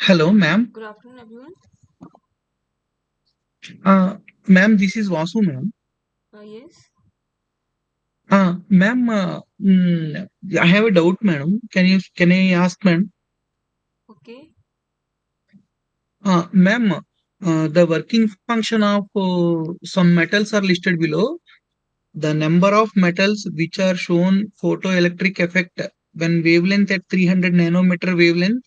Hello, ma'am. Good afternoon, everyone. Ma'am, this is Vasu, ma'am. Yes. Ma'am, I have a doubt, madam. Can I ask, ma'am? Okay. Ma'am, the working function of some metals are listed below. The number of metals which are shown photoelectric effect when wavelength at 300 nanometer wavelength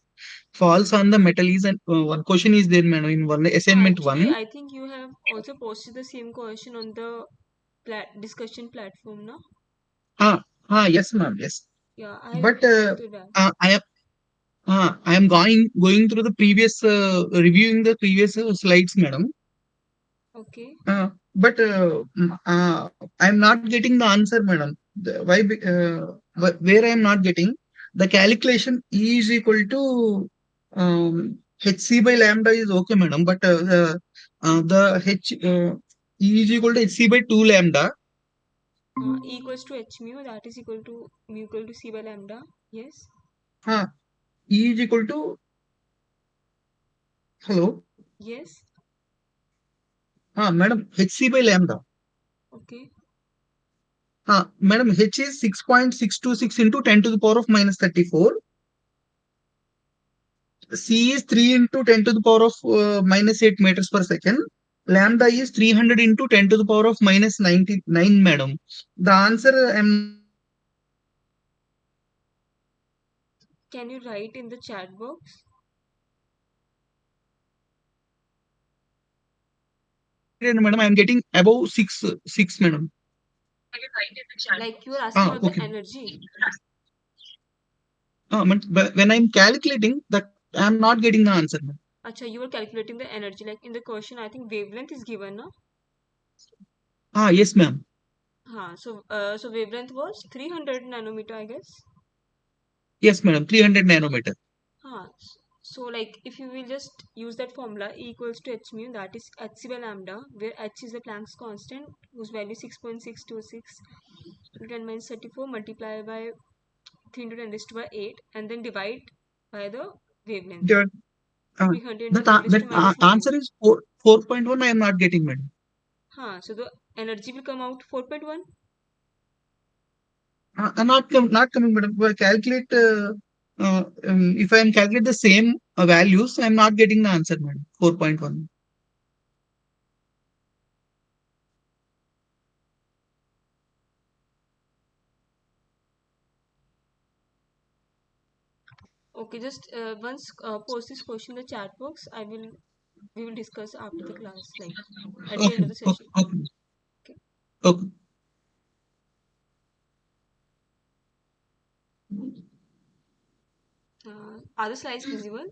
falls on the metal is one question is there, madam, in one assignment Actually, one. I think you have also posted the same question on the discussion platform, no? Yes, ma'am. Yes, Yeah, I but replied to that. I am going through the previous reviewing the previous slides, madam. Okay. But I am not getting the answer, madam. Where I am not getting the calculation E is equal to HC by lambda is okay, madam. But the E is equal to HC by 2 lambda. E equals to h mu, that is equal to mu equal to c by lambda. Yes. Uh, E is equal to hello. Yes. Madam, HC by lambda. Okay. Madam, H is 6.626 into 10 to the power of minus 34. C is 3 into 10 to the power of minus 8 meters per second. Lambda is 300 into 10 to the power of minus 99, madam. The answer I am not getting, madam. Can you write in the chat box? I have written, madam. I am getting above 6, madam. Like you are asking about the Okay. energy. But when I am calculating that, I am not getting the answer, madam. Acha, you are calculating the energy. Like in the question, I think wavelength is given, no? Yes, ma'am. So wavelength was 300 nanometer, I guess. Yes, madam. 300 nanometer. So like if you will just use that formula E equals to h mu, that is hc by lambda, where h is the Planck's constant whose value is 6.626 into 10 minus 34 multiply by 300 and raised to by 8 and then divide by the wavelength The, 300 into 10 raised that to minus 14. answer is 4.1. I am not getting, madam. So the energy will come out 4.1. Not coming, madam. If I calculate, if I am calculate the same values, I am not getting the answer, madam. 4.1. Okay, just once post this question in the chat box. We will discuss after the class, like at the end Okay, of the okay, session. okay, Okay. okay. Are the slides visible?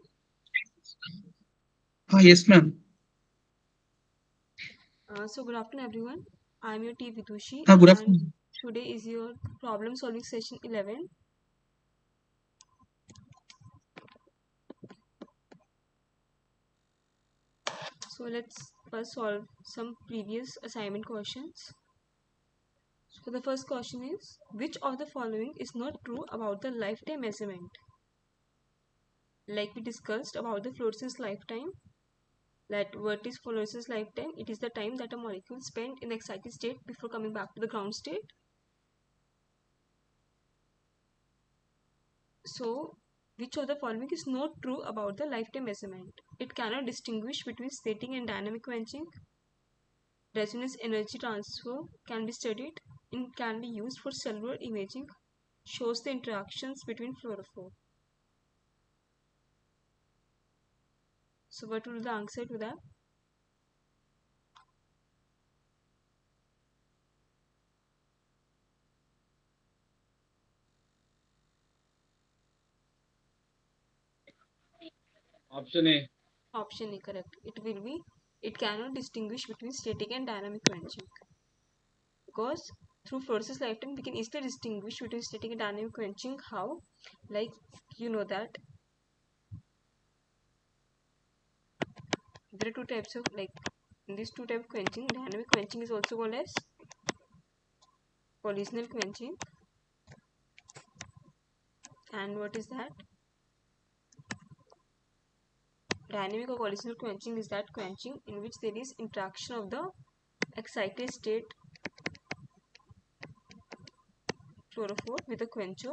Yes, ma'am. So good afternoon everyone. I'm your T Vidushi Good and afternoon. today is your problem solving session 11. So let's first solve some previous assignment questions. So the first question is, which of the following is not true about the lifetime measurement? Like we discussed about the fluorescence lifetime, that what is fluorescence lifetime? It is the time that a molecule spent in the excited state before coming back to the ground state. So, which of the following is not true about the lifetime measurement? It cannot distinguish between static and dynamic quenching. Resonance energy transfer can be studied and can be used for cellular imaging. Shows the interactions between fluorophore. So, what will be the answer to that? Option A. Option A, correct. It will be, it cannot distinguish between static and dynamic quenching. Because through fluorescence lifetime, we can easily distinguish between static and dynamic quenching. How? Like, you know that there are two types of, like, in these two types of quenching, dynamic quenching is also called as collisional quenching. And what is that? dynamic or collisional quenching is that quenching in which there is interaction of the excited state fluorophore with the quencher.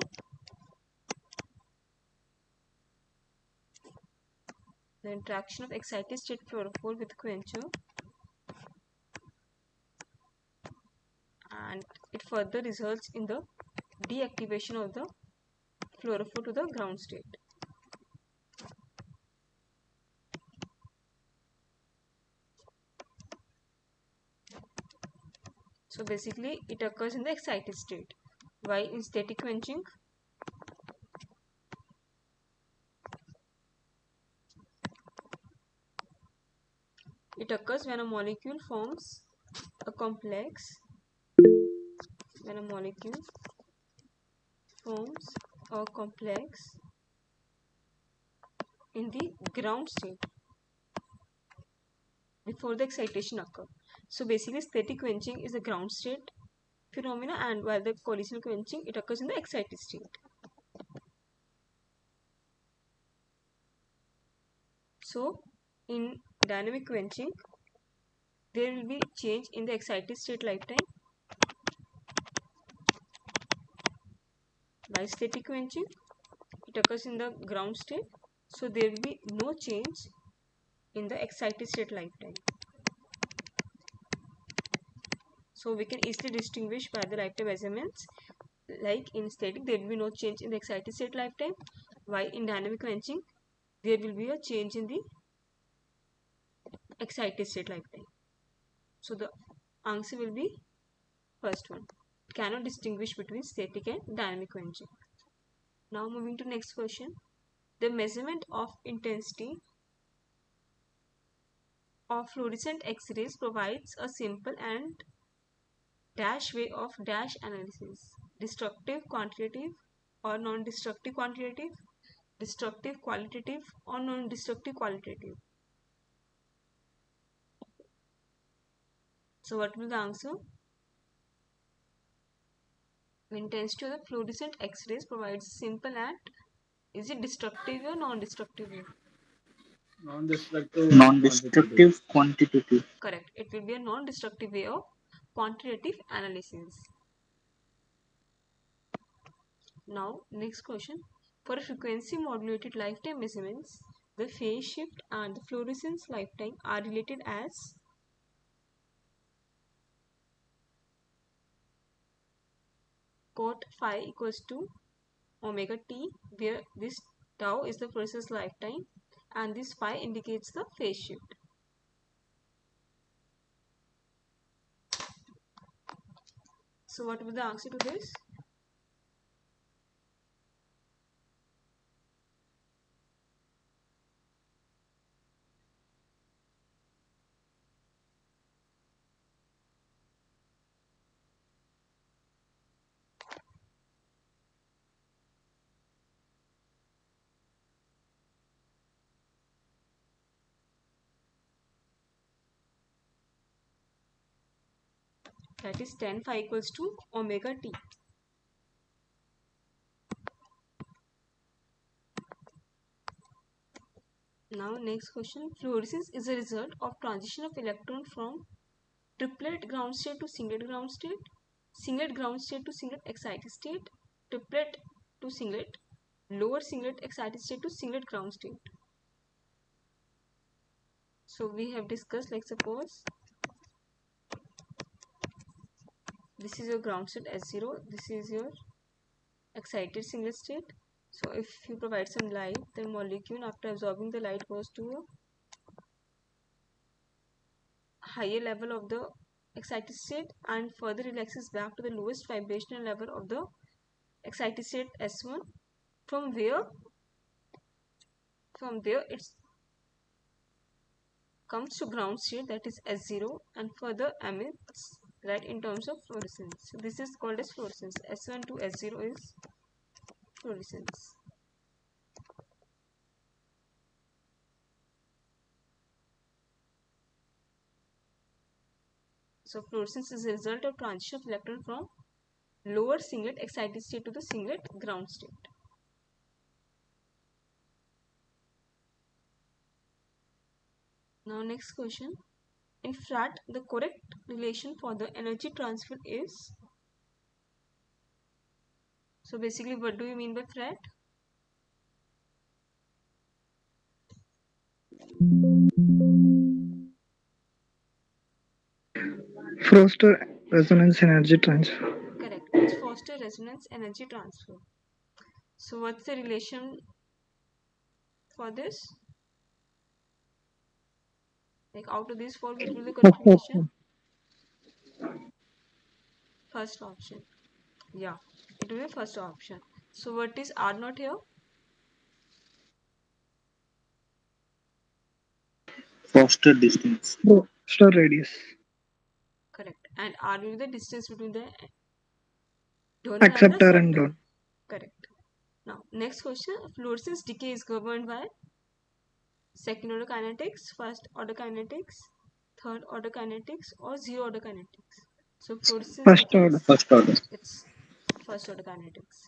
The interaction of excited state fluorophore with the quencher, and it further results in the deactivation of the fluorophore to the ground state. So basically it occurs in the excited state. While in static quenching, it occurs when a molecule forms a complex, when a molecule forms a complex in the ground state before the excitation occurs. So basically static quenching is the ground state phenomena, and while the collisional quenching, it occurs in the excited state. So in dynamic quenching, there will be change in the excited state lifetime. By static quenching, it occurs in the ground state, so there will be no change in the excited state lifetime. So we can easily distinguish by the lifetime measurements. Like in static, there will be no change in the excited state lifetime, while in dynamic quenching, there will be a change in the excited state lifetime. So the answer will be first one. It cannot distinguish between static and dynamic quenching. Now moving to next question. The measurement of intensity of fluorescent X-rays provides a simple and dash way of dash analysis. Destructive quantitative or non-destructive quantitative, destructive qualitative or non-destructive qualitative. So what will the answer? The intensity of the fluorescent X-rays provides simple and, is it destructive or non-destructive way? Non-destructive and quantitative. Non-destructive quantitative. Correct. It will be a non-destructive way of quantitative analysis. Now, next question. For frequency modulated lifetime measurements, the phase shift and the fluorescence lifetime are related as cot phi equals to omega t, where this tau is the fluorescence lifetime and this phi indicates the phase shift. So what will be the answer to this? That is tan phi equals to omega t. Now next question. Fluorescence is a result of transition of electron from triplet ground state to singlet ground state, singlet ground state to singlet excited state, triplet to singlet, lower singlet excited state to singlet ground state. So we have discussed, like suppose this is your ground state S0, this is your excited singlet state. So if you provide some light, the molecule after absorbing the light goes to a higher level of the excited state and further relaxes back to the lowest vibrational level of the excited state S1. From there it comes to ground state, that is S0, and further emits light in terms of fluorescence. So this is called as fluorescence. S1 to S0 is fluorescence. So fluorescence is a result of transition of electron from lower singlet excited state to the singlet ground state. Now next question. In fact, the correct relation for the energy transfer is, so basically what do you mean by frat? Foster resonance energy transfer. Correct. It's foster resonance energy transfer. So what's the relation for this? Like out of these four, which will be the correct First relation? option. First option. Yeah, it will be first option. So what is R not here? Foster distance. Foster radius. Correct. And R will be the distance between the donor and the Acceptor and acceptor. donor. Correct. Now, next question. Fluorescence decay is governed by second order kinetics, first order kinetics, third order kinetics, or zero order kinetics. So fluorescence First decay order. is First order. its first order kinetics.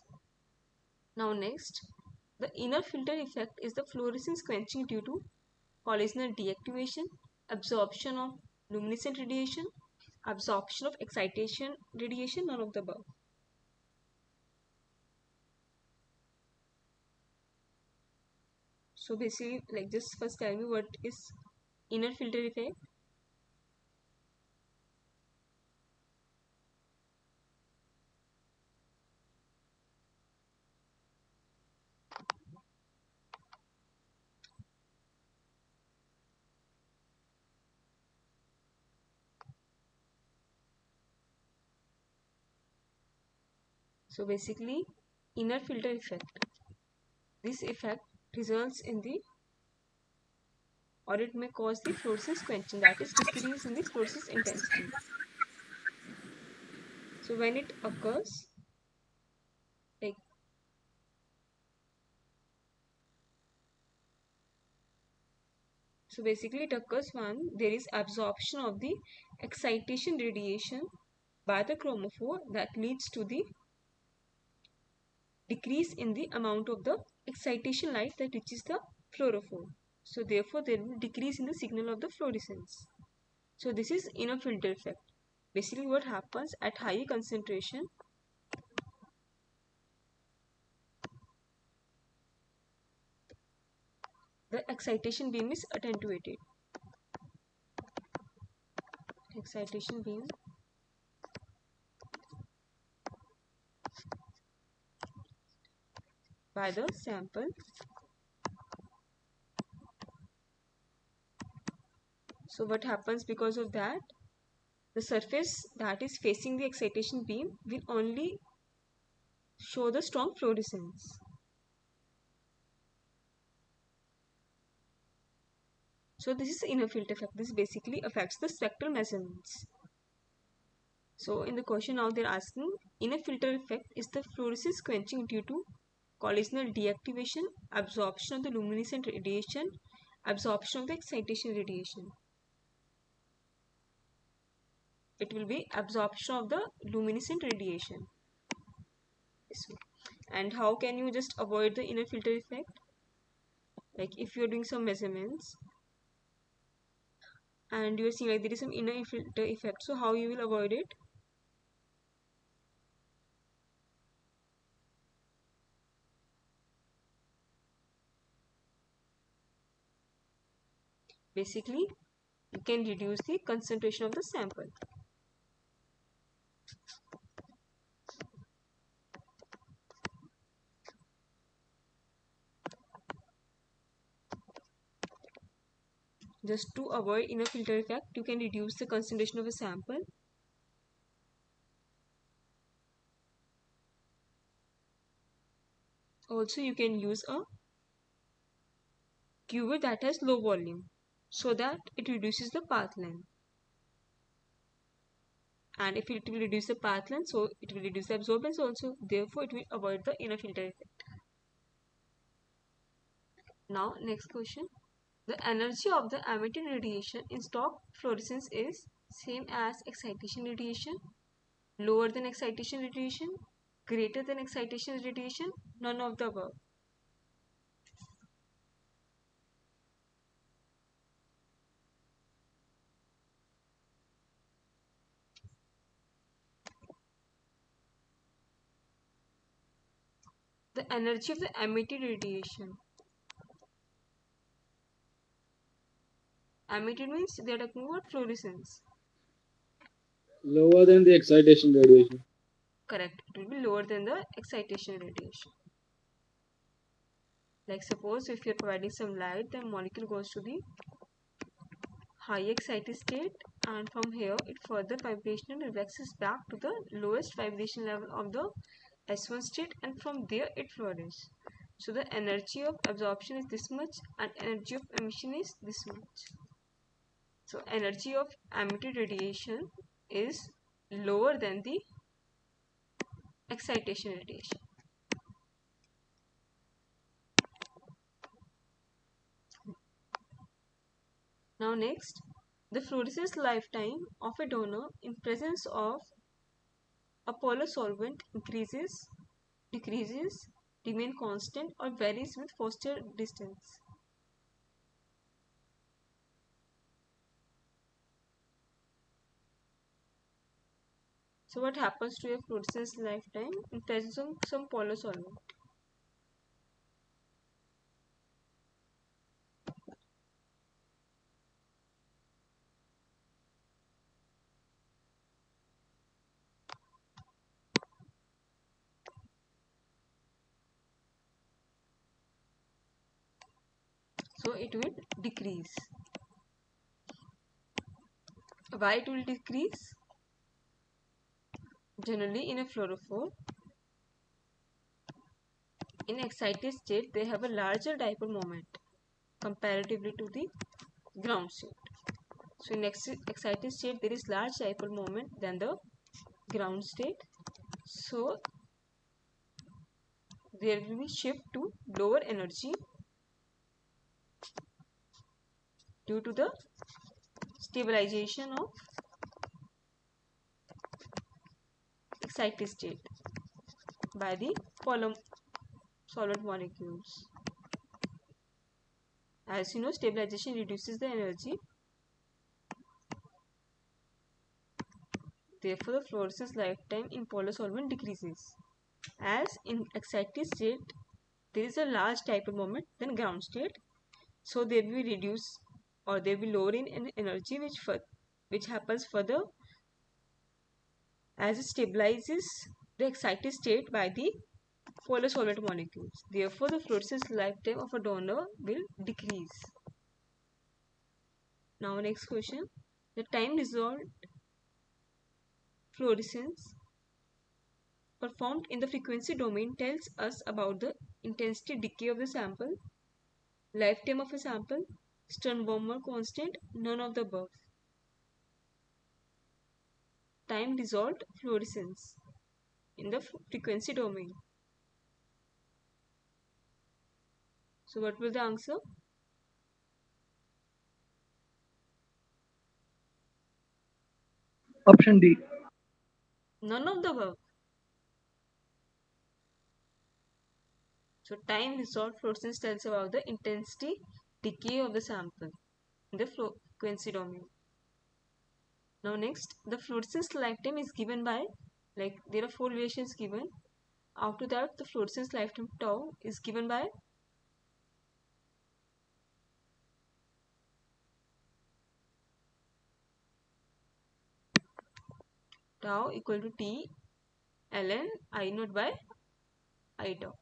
Now next, the inner filter effect is the fluorescence quenching due to collisional deactivation, absorption of luminescent radiation, absorption of excitation radiation, none of the above. So basically, like just first tell me what is inner filter effect. So basically, inner filter effect. This effect results in the, or it may cause the fluorescence quenching, that is decrease in the fluorescence intensity. So when it occurs, like, so basically it occurs when there is absorption of the excitation radiation by the chromophore that leads to the decrease in the amount of the excitation light that reaches the fluorophore. So therefore there will be decrease in the signal of the fluorescence. So this is inner filter effect. Basically what happens at higher concentration, the excitation beam is attenuated. Excitation beam by the sample. So what happens because of that? The surface that is facing the excitation beam will only show the strong fluorescence. So this is inner field effect. This basically affects the spectral measurements. So in the question now they're asking, inner filter effect is the fluorescence quenching due to collisional deactivation, absorption of the luminescent radiation, absorption of the excitation radiation. It will be absorption of the luminescent radiation. And how can you just avoid the inner filter effect? Like if you're doing some measurements and you're seeing like there is some inner filter effect, so how you will avoid it? Basically, you can reduce the concentration of the sample. Just to avoid inner filter effect, you can reduce the concentration of a sample. Also, you can use a cuvette that has low volume so that it reduces the path length. And if it will reduce the path length, so it will reduce the absorbance also. Therefore, it will avoid the inner filter effect. Now, next question. The energy of the emitted radiation in stock fluorescence is same as excitation radiation, lower than excitation radiation, greater than excitation radiation, none of the above. The energy of the emitted radiation. Emitted means they are talking about fluorescence. Lower than the excitation radiation. Correct. It will be lower than the excitation radiation. Like suppose if you're providing some light, the molecule goes to the high excited state, and from here it further vibrational relaxes back to the lowest vibration level of the S1 state, and from there it flourishes. So the energy of absorption is this much and energy of emission is this much. So energy of emitted radiation is lower than the excitation radiation. Now next, the fluorescence lifetime of a donor in presence of a polar solvent increases, decreases, remain constant, or varies with Foster distance. So what happens to a fluorescence lifetime in presence of some polar solvent? So it will decrease. Why it will decrease? Generally in a fluorophore, in excited state they have a larger dipole moment comparatively to the ground state. So in excited state there is large dipole moment than the ground state. So there will be shift to lower energy due to the stabilization of excited state by the polar solvent molecules. As you know, stabilization reduces the energy. Therefore, the fluorescence lifetime in polar solvent decreases. As in excited state, there is a large dipole moment than ground state, so they will reduce or they will lower in energy, which happens further as it stabilizes the excited state by the polar solvent molecules. Therefore, the fluorescence lifetime of a donor will decrease. Now, next question: the time dissolved fluorescence performed in the frequency domain tells us about the intensity decay of the sample, lifetime of a sample, Stern-Warmer constant, none of the above. Time dissolved fluorescence in the frequency domain. So what will the answer? Option D. None of the above. So time dissolved fluorescence tells about the intensity decay of the sample in the frequency domain. Now next, the fluorescence lifetime is given by, like there are four relations given. After that, the fluorescence lifetime tau is given by tau equal to T ln I naught by I tau.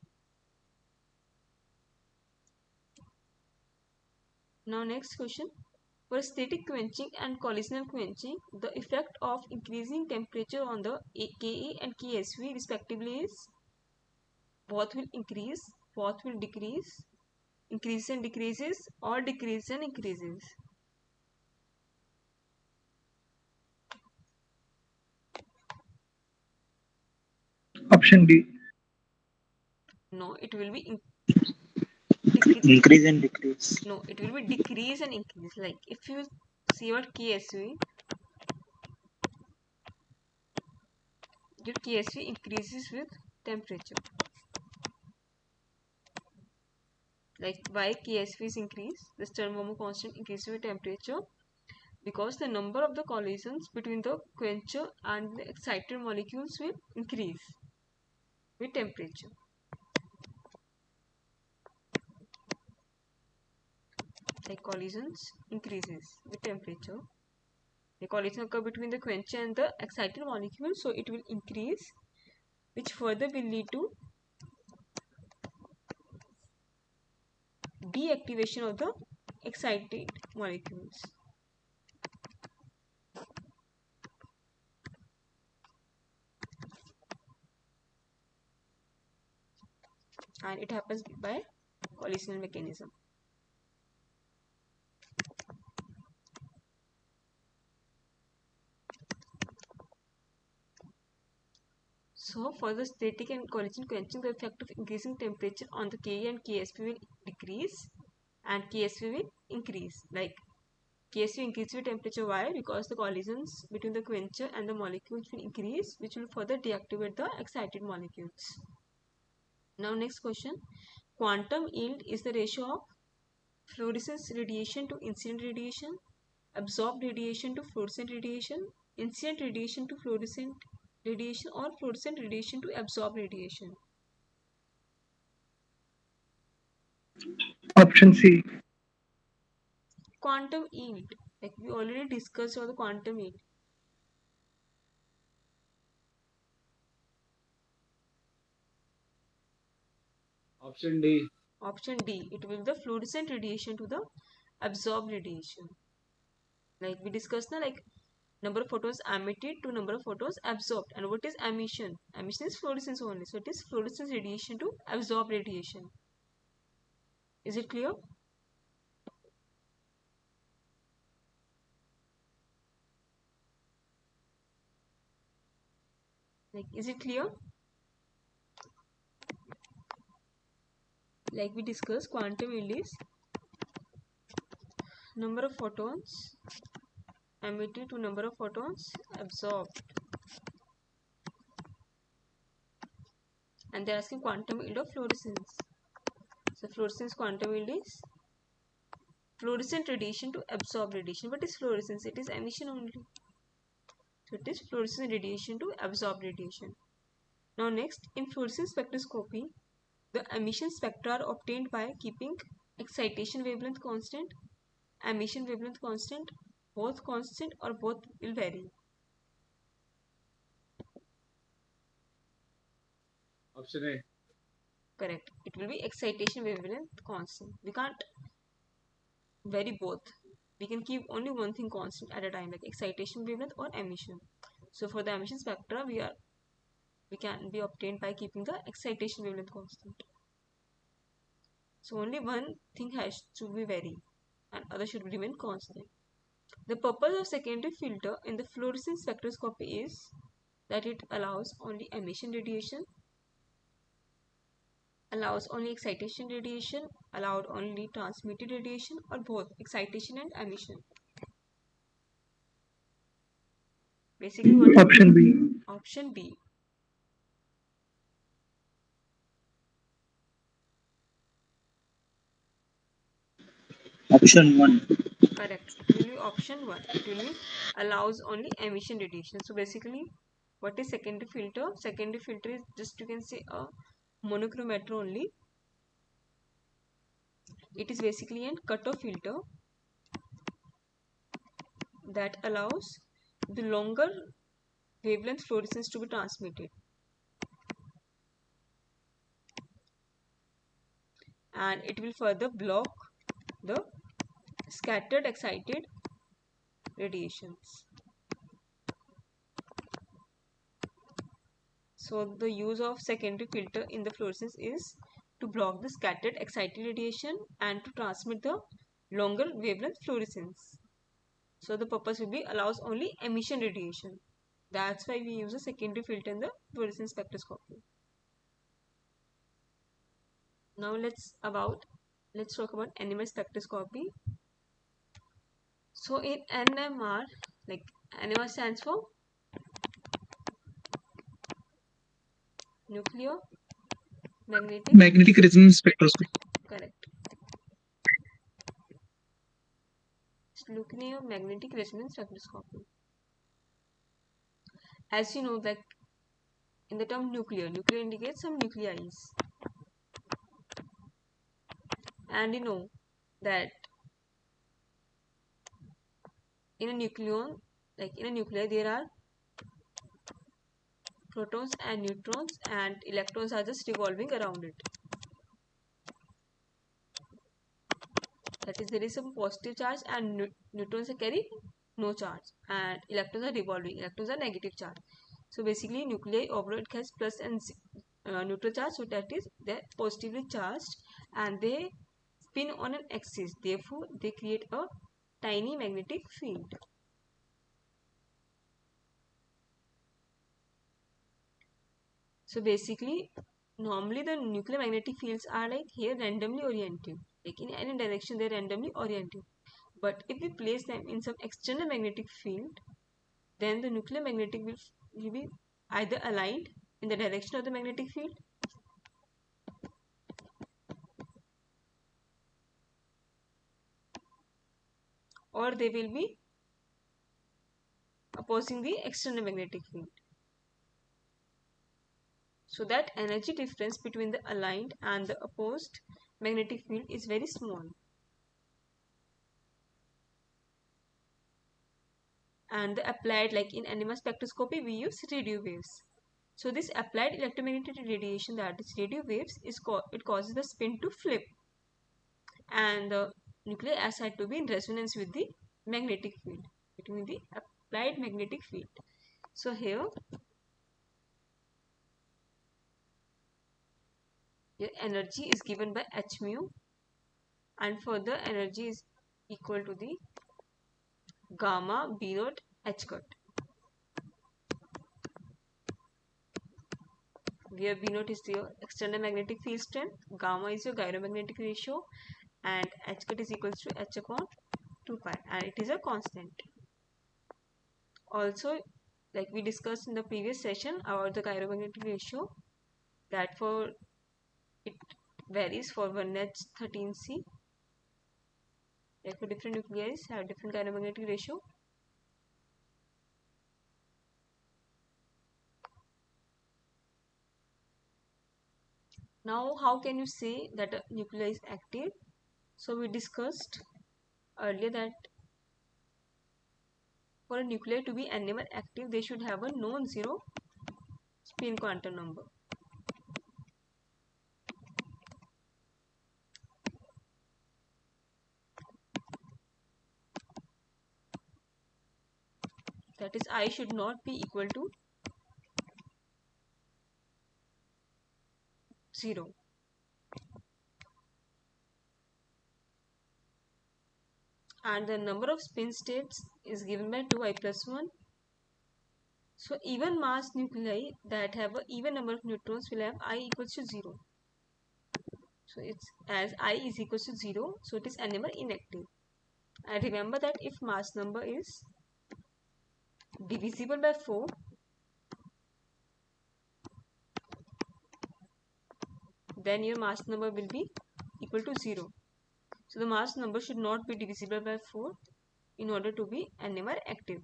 Now next question. For static quenching and collisional quenching, the effect of increasing temperature on the Ke and Ksv respectively is both will increase, both will decrease, increases and decreases, or decreases and increases. Option D. No, it will be Increase and decrease. no, it will be decrease and increase. Like if you see what Ksv, your Ksv increases with temperature. Like why Ksv is increased, the Stern-Warmer constant increases with temperature because the number of the collisions between the quencher and the excited molecules will increase with temperature. like collisions increases with temperature. The collision occur between the quencher and the excited molecule, so it will increase, which further will lead to deactivation of the excited molecules. And it happens by collisional mechanism. So for the static and collision quenching, the effect of increasing temperature on the Ke and Ksp will decrease and Ksp will increase. Like Ksp increases with temperature. Why? Because the collisions between the quencher and the molecules will increase, which will further deactivate the excited molecules. Now next question. Quantum yield is the ratio of fluorescence radiation to incident radiation, absorbed radiation to fluorescent radiation, incident radiation to fluorescent radiation, or fluorescent radiation to absorbed radiation. Option C. Quantum yield, like we already discussed about the quantum yield. Option D. Option D, it will be the fluorescent radiation to the absorbed radiation. Like we discussed now, like number of photons emitted to number of photons absorbed. And what is emission? Emission is fluorescence only. So it is fluorescence radiation to absorbed radiation. Is it clear? Like, is it clear? Like we discussed, quantum yield is number of photons emitted to number of photons absorbed. And they are asking quantum yield of fluorescence. So fluorescence quantum yield is fluorescent radiation to absorb radiation. What is fluorescence? It is emission only. So it is fluorescent radiation to absorb radiation. Now next, in fluorescence spectroscopy, the emission spectra are obtained by keeping excitation wavelength constant, emission wavelength constant, both constant or both will vary. Option A. Correct. It will be excitation wavelength constant. We can't vary both. We can keep only one thing constant at a time, like excitation wavelength or emission. So for the emission spectra, we can be obtained by keeping the excitation wavelength constant. So only one thing has to be vary and other should remain constant. The purpose of secondary filter in the fluorescence spectroscopy is that it allows only emission radiation, allows only excitation radiation, allowed only transmitted radiation, or both excitation and emission. Basically, what is Option B. option B? Option 1. Correct. It will be option 1. It will be allows only emission radiation. So basically, what is secondary filter? Secondary filter is just, you can say, a monochromator only. It is basically a cutoff filter that allows the longer wavelength fluorescence to be transmitted, and it will further block the scattered excited radiations. So the use of secondary filter in the fluorescence is to block the scattered excited radiation and to transmit the longer wavelength fluorescence. So the purpose will be allows only emission radiation. That's why we use a secondary filter in the fluorescence spectroscopy. Now let's talk about NMR spectroscopy. So in NMR, like NMR stands for nuclear magnetic. Magnetic resonance spectroscopy. Correct. Nuclear magnetic resonance spectroscopy. As you know, that in the term nuclear indicates some nuclei, and you know that in a nucleon, like in a nuclei, there are protons and neutrons, and electrons are just revolving around it. That is, there is some positive charge and neutrons carry no charge, and electrons are revolving. Electrons are negative charge. So basically, nuclei overall it has plus and neutral charge. So that is, they're positively charged and they spin on an axis. Therefore, they create a tiny magnetic field. So basically, normally the nuclear magnetic fields are like here randomly oriented. Like in any direction, they're randomly oriented. But if we place them in some external magnetic field, then the nuclear magnetic will be either aligned in the direction of the magnetic field, or they will be opposing the external magnetic field. So that energy difference between the aligned and the opposed magnetic field is very small. And the applied, like in NMR spectroscopy, we use radio waves. So this applied electromagnetic radiation, that is radio waves, it causes the spin to flip, and the nuclear acid to be in resonance with the magnetic field, between the applied magnetic field. So here your energy is given by h mu, and further energy is equal to the gamma b naught h cut, where b naught is your external magnetic field strength, gamma is your gyromagnetic ratio, and h cut is equal to h upon 2 pi, and it is a constant. Also, like we discussed in the previous session about the gyromagnetic ratio, that for it varies for 1h13c, like for different nuclei have different gyromagnetic ratio. Now, how can you say that a nuclei is active? So we discussed earlier that for a nuclei to be NMR active, they should have a non-zero spin quantum number. That is, I should not be equal to 0. And the number of spin states is given by 2i plus 1. So even mass nuclei that have an even number of neutrons will have I equals to 0. So it's as I is equals to 0, so it is NMR inactive. And remember that if mass number is divisible by 4, then your mass number will be equal to 0. So the mass number should not be divisible by 4 in order to be NMR active.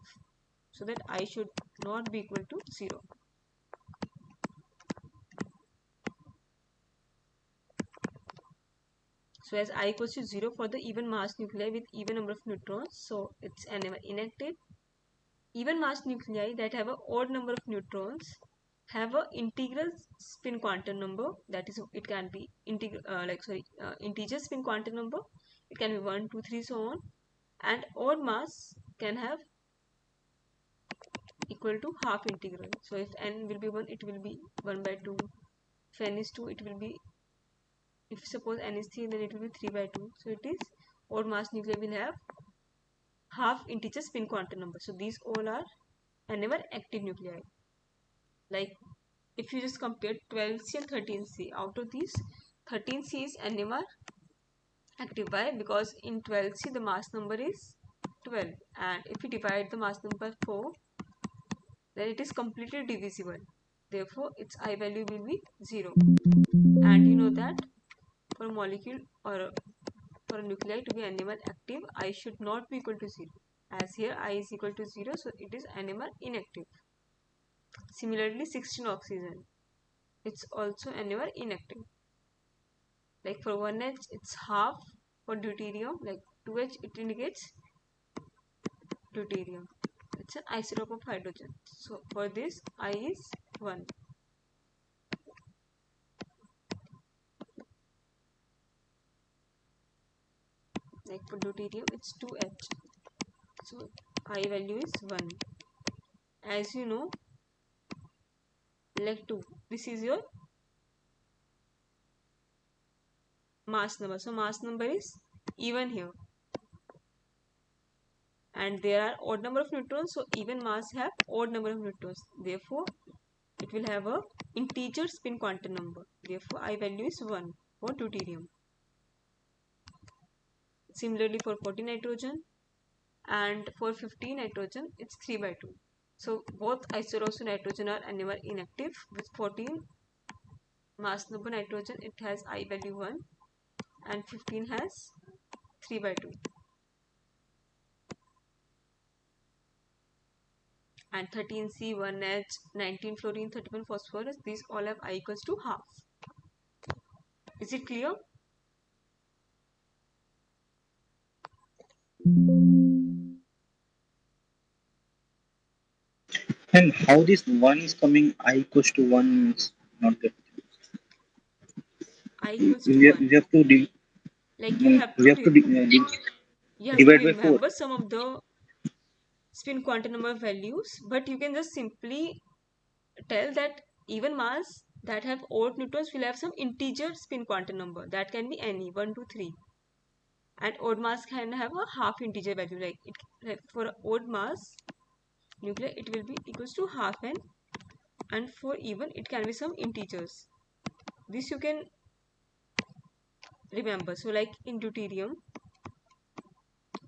So that I should not be equal to 0. So as I equals to 0 for the even mass nuclei with even number of neutrons, so it's NMR inactive. Even mass nuclei that have an odd number of neutrons have an integral spin quantum number. That is, it can be integer spin quantum number. It can be 1, 2, 3, so on. And odd mass can have equal to half integral. So if n will be 1, it will be 1 by 2. If n is 2, it will be, if suppose n is 3, then it will be 3 by 2. So it is, odd mass nuclei will have half integer spin quantum number. So these all are NMR active nuclei. Like if you just compare 12C and 13C, out of these 13C is NMR active. Why? Because in 12C the mass number is 12, and if you divide the mass number by 4, then it is completely divisible. Therefore its I value will be 0. And you know that for a molecule or for a nuclei to be NMR active, I should not be equal to 0. As here I is equal to 0, so it is NMR inactive. Similarly, 16 oxygen, it's also NMR inactive. Like for 1H, it's half. For deuterium, like 2H, it indicates deuterium. It's an isotope of hydrogen. So for this, I is 1. Like for deuterium, it's 2H. So I value is 1. As you know, like 2. This is your mass number. So mass number is even here. And there are odd number of neutrons, so even mass have odd number of neutrons. Therefore, it will have a integer spin quantum number. Therefore, I value is 1 for deuterium. Similarly for 14 nitrogen and for 15 nitrogen, it's 3 by 2. So both isotopes of nitrogen are NMR inactive. With 14 mass number nitrogen, it has I value 1 and 15 has 3 by 2. And 13C, 1H, 19 fluorine, 31 phosphorus, these all have I equals to half. Is it clear? And how this one is coming, I equals to one is not get. I equals to We have, 1. we have to Like you have we to have to divide by four. remember some of the spin quantum number values, but you can just simply tell that even mass that have odd neutrons will have some integer spin quantum number. That can be any 1, 2, 3. And odd mass can have a half integer value. Like it, like for odd mass nuclei, it will be equals to half n, and for even it can be some integers. This you can remember. So like in deuterium,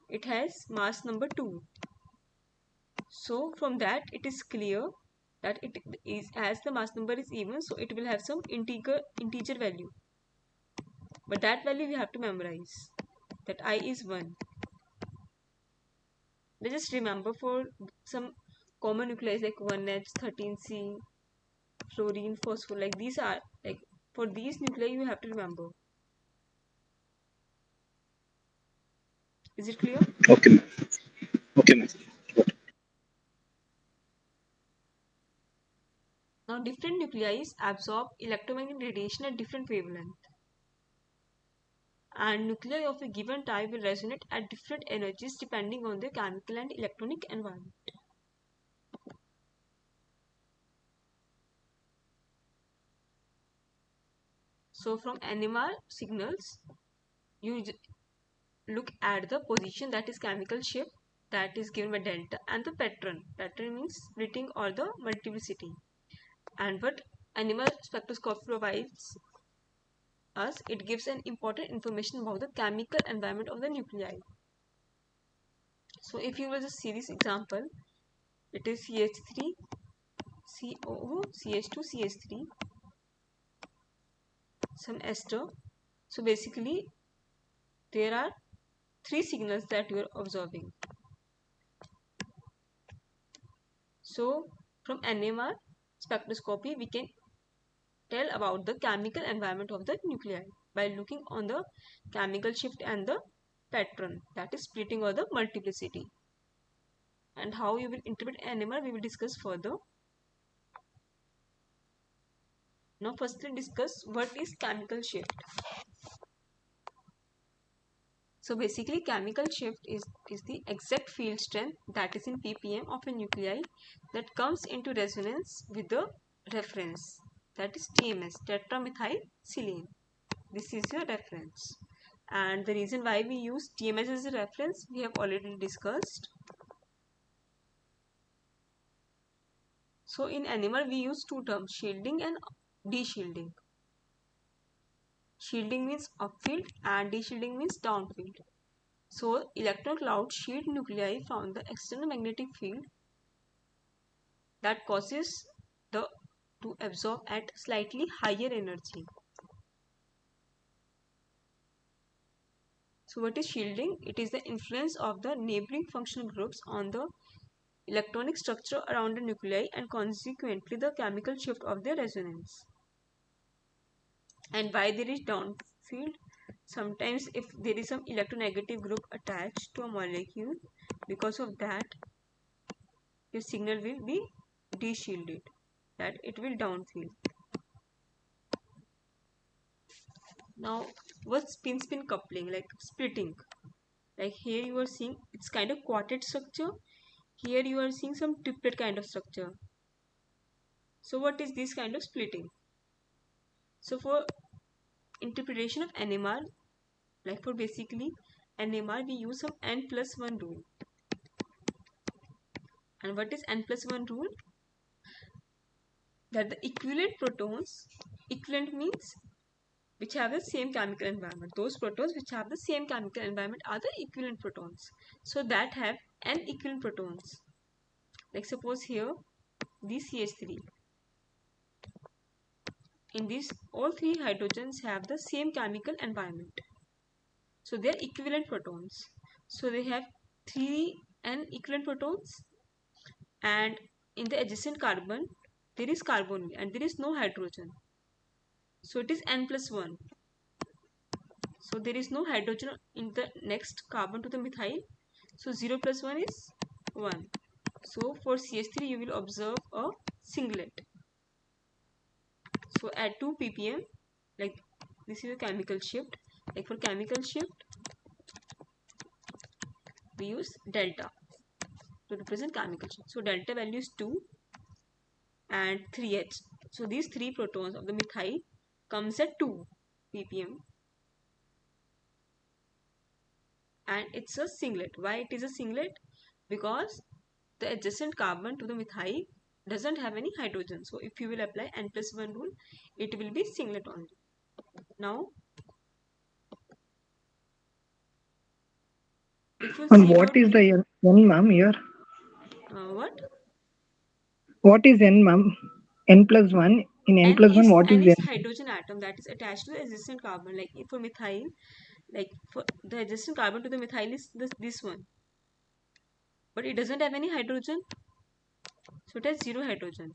it has mass number 2. So from that it is clear that it is, as the mass number is even, so it will have some integer value. But that value we have to memorize, that I is 1. Let's just remember for some common nuclei like 1H, 13C, fluorine, phosphor, like these are like, for these nuclei you have to remember. Is it clear? Okay, ma'am. Okay, ma'am. Now different nuclei absorb electromagnetic radiation at different wavelength, and nuclei of a given type will resonate at different energies depending on their chemical and electronic environment. So from NMR signals, you look at the position, that is chemical shift, that is given by delta, and the pattern. Pattern means splitting or the multiplicity. And what NMR spectroscopy provides us, it gives an important information about the chemical environment of the nuclei. So if you will just see this example, it is CH3, COO, CH2, CH3, some ester. So basically, there are 3 signals that you are observing. So from NMR spectroscopy, we can tell about the chemical environment of the nuclei by looking on the chemical shift and the pattern, that is splitting or the multiplicity. And how you will interpret NMR, we will discuss further. Now firstly discuss what is chemical shift. So basically chemical shift is the exact field strength, that is in ppm, of a nuclei that comes into resonance with the reference, that is TMS, tetramethylsilane. This is your reference. And the reason why we use TMS as a reference, we have already discussed. So in NMR we use 2 terms, shielding and de-shielding. Shielding means upfield and de-shielding means downfield. So electron clouds shield nuclei from the external magnetic field that causes the to absorb at slightly higher energy. So what is shielding? It is the influence of the neighboring functional groups on the electronic structure around the nuclei and consequently the chemical shift of their resonance. And why there is downfield? Sometimes if there is some electronegative group attached to a molecule, Because of that, your signal will be de-shielded, that it will downfield. Now, what's spin-spin coupling, like splitting? Like here you are seeing it's kind of quartet structure. Here you are seeing some triplet kind of structure. So what is this kind of splitting? So for interpretation of NMR, like for basically NMR, we use some n+1 rule. And what is n+1 rule? That the equivalent protons, equivalent means which have the same chemical environment. Those protons which have the same chemical environment are the equivalent protons. So that have n equivalent protons. Like suppose here, this CH3. In this, all three hydrogens have the same chemical environment. So they are equivalent protons. So they have 3n equivalent protons, and in the adjacent carbon there is carbon and there is no hydrogen. So it is n+1. So there is no hydrogen in the next carbon to the methyl. So 0 plus 1 is 1. So for CH3 you will observe a singlet. So at 2 ppm, like this is a chemical shift. Like for chemical shift, we use delta to represent chemical shift. So delta value is 2 and 3H. So these three protons of the methyl comes at 2 ppm, and it's a singlet. Why it is a singlet? Because the adjacent carbon to the methyl doesn't have any hydrogen. So if you will apply n+1 rule, it will be singlet only. Now if you And see what about is the N, ma'am, here? what What is N, ma'am? N plus 1. In N plus 1, what n is is N? hydrogen atom that is attached to the adjacent carbon. Like for methyl, like for the adjacent carbon to the methyl is this one, but it doesn't have any hydrogen, so it has 0 hydrogen.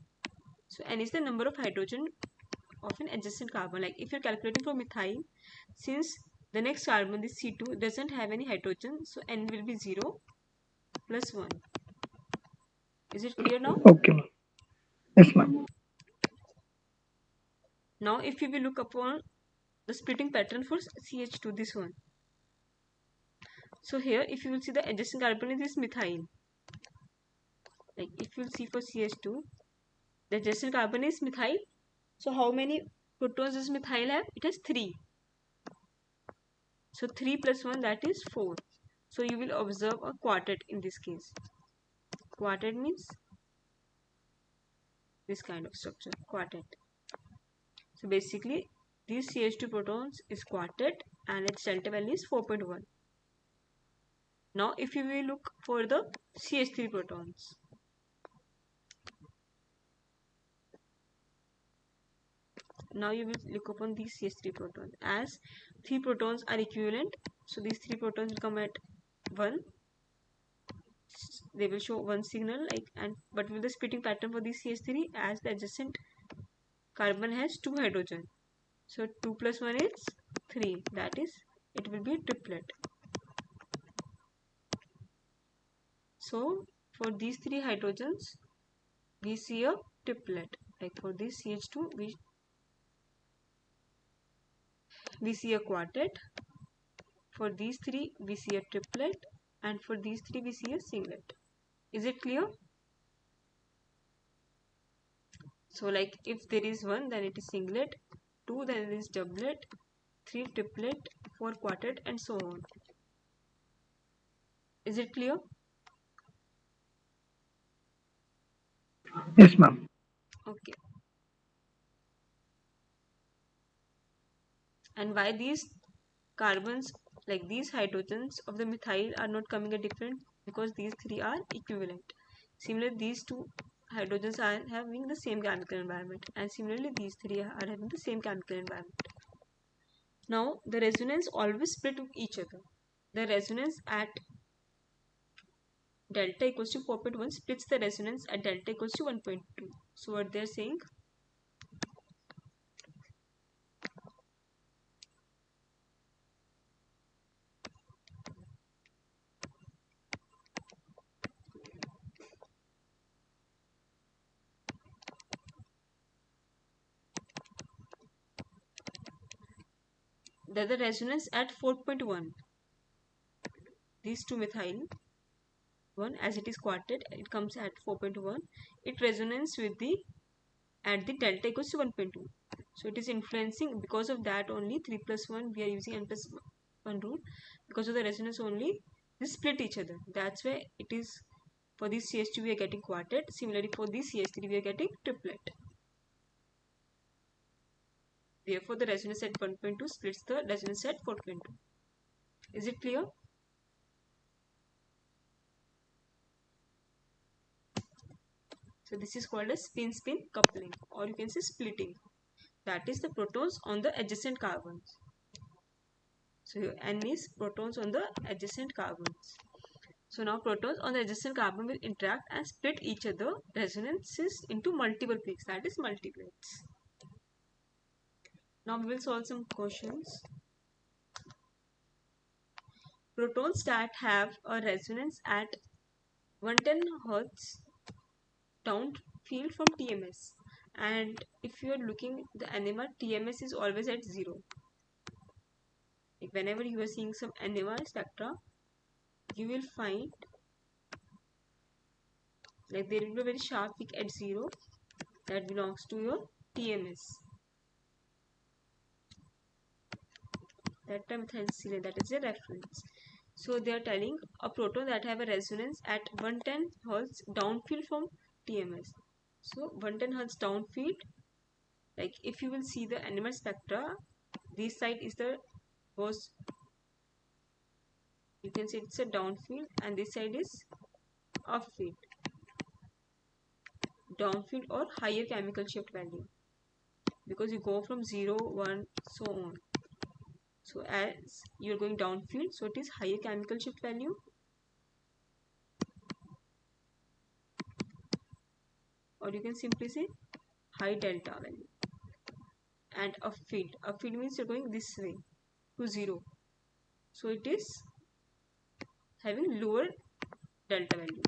So n is the number of hydrogen of an adjacent carbon. Like if you're calculating for methyl, since the next carbon, this C2, doesn't have any hydrogen, so n will be 0 plus 1. Is it clear now? Okay, ma'am. Yes, ma'am. Now if you will look upon the splitting pattern for CH2, this one. So here if you will see the adjacent carbon is this methyl. Like if you will see for CH2, the adjacent carbon is methyl. So how many protons does methyl have? It has 3. So 3 plus 1, that is 4. So you will observe a quartet in this case. Quartet means this kind of structure, quartet. So basically these CH2 protons is quartet and its delta value is 4.1. Now if you will look for the CH3 protons. Now you will look upon these CH3 protons. As 3 protons are equivalent, so these 3 protons will come at 1. They will show one signal, like, and but with the splitting pattern for this CH3, as the adjacent carbon has 2 hydrogen. So 2 plus 1 is 3. That is, it will be a triplet. So for these 3 hydrogens, we see a triplet. Like for this CH2, we see a quartet. For these 3, we see a triplet. And for these 3, we see a singlet. Is it clear? So like if there is 1, then it is singlet. 2, then it is doublet. 3 triplet, 4 quartet, and so on. Is it clear? Yes, ma'am. Okay. And why these carbons, like these hydrogens of the methyl, are not coming at different? Because these 3 are equivalent. Similarly, these 2 hydrogens are having the same chemical environment, and similarly these 3 are having the same chemical environment. Now the resonance always split with each other. The resonance at delta equals to 4.1 splits the resonance at delta equals to 1.2. So what they're saying, that the resonance at 4.1, these two methyl one, as it is quartet, it comes at 4.1, it resonates with the at the delta equals to 1.2. So it is influencing, because of that only 3 plus 1 we are using n plus 1 rule, because of the resonance only they split each other. That's why it is, for this CH2 we are getting quartet, similarly for this CH3 we are getting triplet. Therefore the resonance at 1.2 splits the resonance at 4.2. Is it clear? So this is called a spin-spin coupling, or you can say splitting. That is the protons on the adjacent carbons. So here N is protons on the adjacent carbons. So now protons on the adjacent carbon will interact and split each other resonances into multiple peaks, that is multiplets. Now we will solve some questions. Protons that have a resonance at 110 Hz downfield from TMS, and if you are looking the NMR, TMS is always at 0. Like whenever you are seeing some NMR spectra, you will find like there will be a very sharp peak at 0 that belongs to your TMS. That methylcellulose, that is a reference. So they are telling a proton that have a resonance at 110 Hz downfield from TMS. So 110 Hz downfield, like if you will see the NMR spectra, this side is the was, you can say it's a downfield, and this side is upfield. Downfield or higher chemical shift value, because you go from 0, 1, so on. So as you're going downfield, so it is higher chemical shift value, or you can simply say high delta value. And upfield means you're going this way to 0, so it is having lower delta value.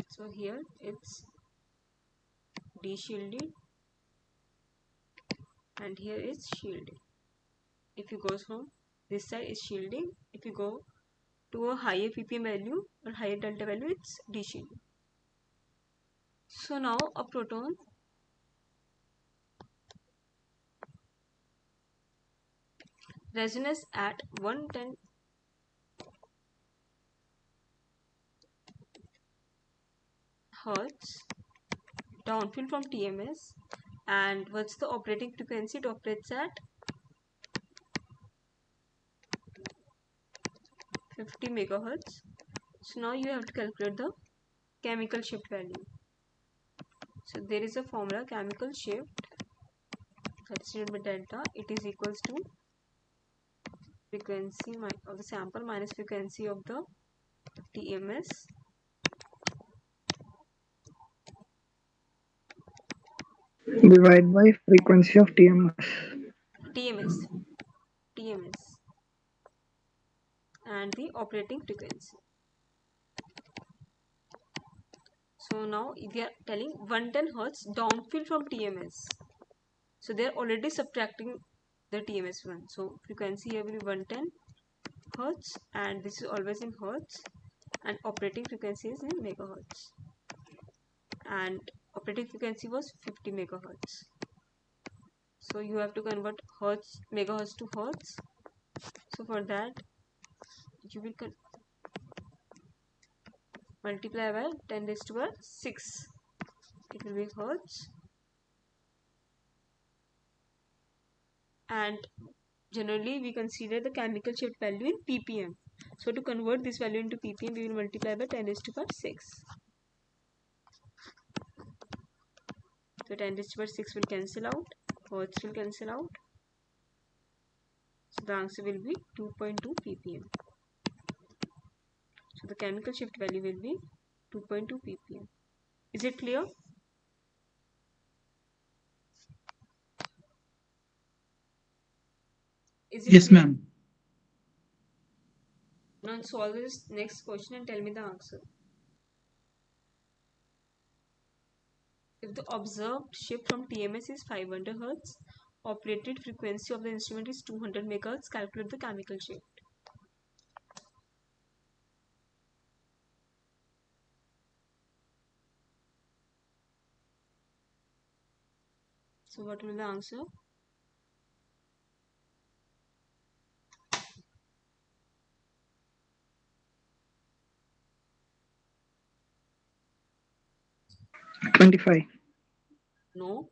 So here it's de-shielded, and here is shielded. If you go from this side is shielding, if you go to a higher ppm value or higher delta value, it's de-shielded. So now a proton resonance at 110 Hz downfield from TMS, and what's the operating frequency? It operates at 50 megahertz. So now you have to calculate the chemical shift value. So there is a formula, chemical shift, that's by delta, it is equals to frequency of the sample minus frequency of the TMS Divide by frequency of TMS. TMS TMS and the operating frequency. So now they are telling 110 Hz downfield from TMS. So they are already subtracting the TMS one. So frequency here will be 110 Hz, and this is always in Hz, and operating frequency is in megahertz, and operating frequency was 50 megahertz. So you have to convert Hertz, megahertz to Hertz. So for that you will multiply by 10 raised to the 6. It will be Hertz, and generally we consider the chemical shift value in ppm. So to convert this value into ppm, we will multiply by 10 raised to the 6. So 10 raised to the 6 will cancel out, Hertz will cancel out. So the answer will be 2.2 ppm. So the chemical shift value will be 2.2 ppm. Is it clear? Is it Yes, clear? ma'am. Now solve this next question and tell me the answer. if the observed shift from TMS is 500 Hz, operated frequency of the instrument is 200 MHz, calculate the chemical shift. So what will be the answer? $25. No.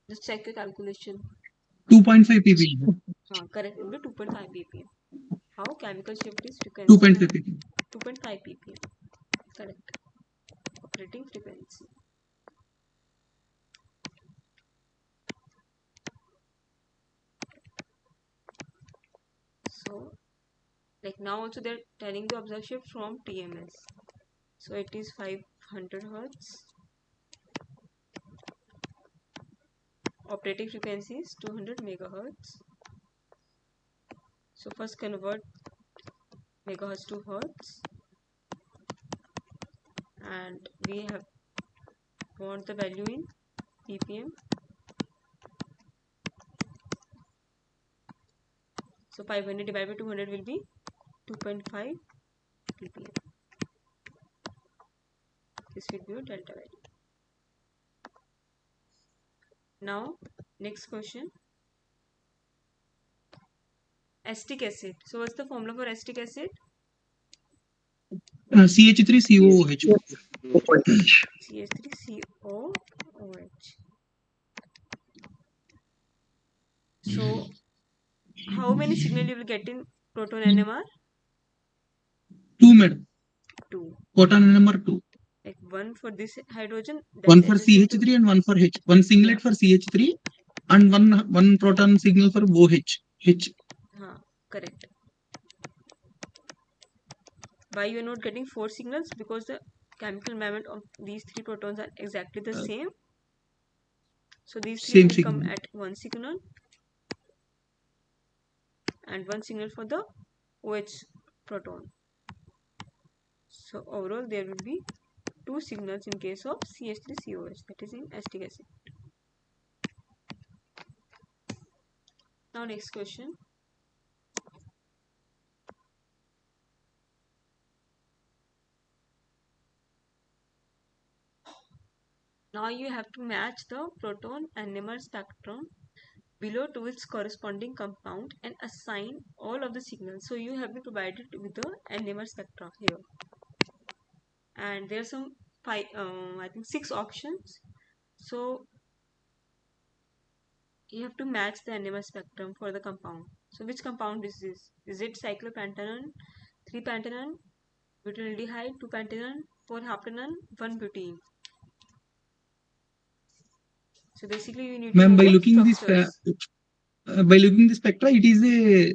Just check your calculation. 2.5 ppm. Correct, it will be 2.5 ppm. How? Chemical shift is frequency 2.5 ppm. 2.5 ppm. Correct. Operating frequency. So, like now also they're telling the observed shift from TMS. So it is 500 Hz. Operating frequency is 200 megahertz. So first convert megahertz to hertz, and we have want the value in ppm. So 500 divided by 200 will be 2.5 ppm. This will be your delta value. Now next question. Acetic acid. So what's the formula for acetic acid? CH3COOH. CH3COOH. So how many signal you will get in proton NMR? 2, madam. 2. Proton NMR 2. Like one for this hydrogen, One that's for adjacent to, CH3 and one for H. One singlet for CH3 and one proton signal for OH. H. correct. Why you are not getting 4 signals? Because the chemical moment of these 3 protons are exactly the same. So these 3 Same will come signal. at 1 signal and 1 signal for the OH proton. So overall there will be 2 signals in case of CH3COH, that is in acetic acid. Now next question. Now you have to match the proton NMR spectrum below to its corresponding compound and assign all of the signals. So you have been provided with the NMR spectra here, and there are some I think 6 options. So you have to match the NMR spectrum for the compound. So which compound is this? Is it cyclopentanone, 3-pentanone, butyrylaldehyde, 2-pentanone, 4-heptanone, 1-butene? So basically you need to Ma'am, know by the looking structures. the spectra, it is a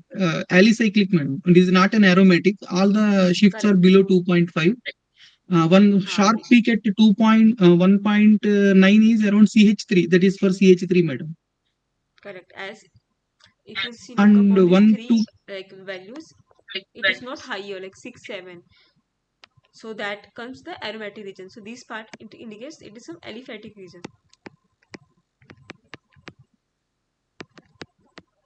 alicyclic, madam. It is not an aromatic. All the shifts are Correct. below 2.5. One sharp Yes. peak at 1.9 is around CH3. That is for CH3, madam. Correct. As if you see, look And upon these 1, 2. 3 like values, it is not higher like 6, 7. So that comes the aromatic region. So this part it indicates it is some aliphatic region.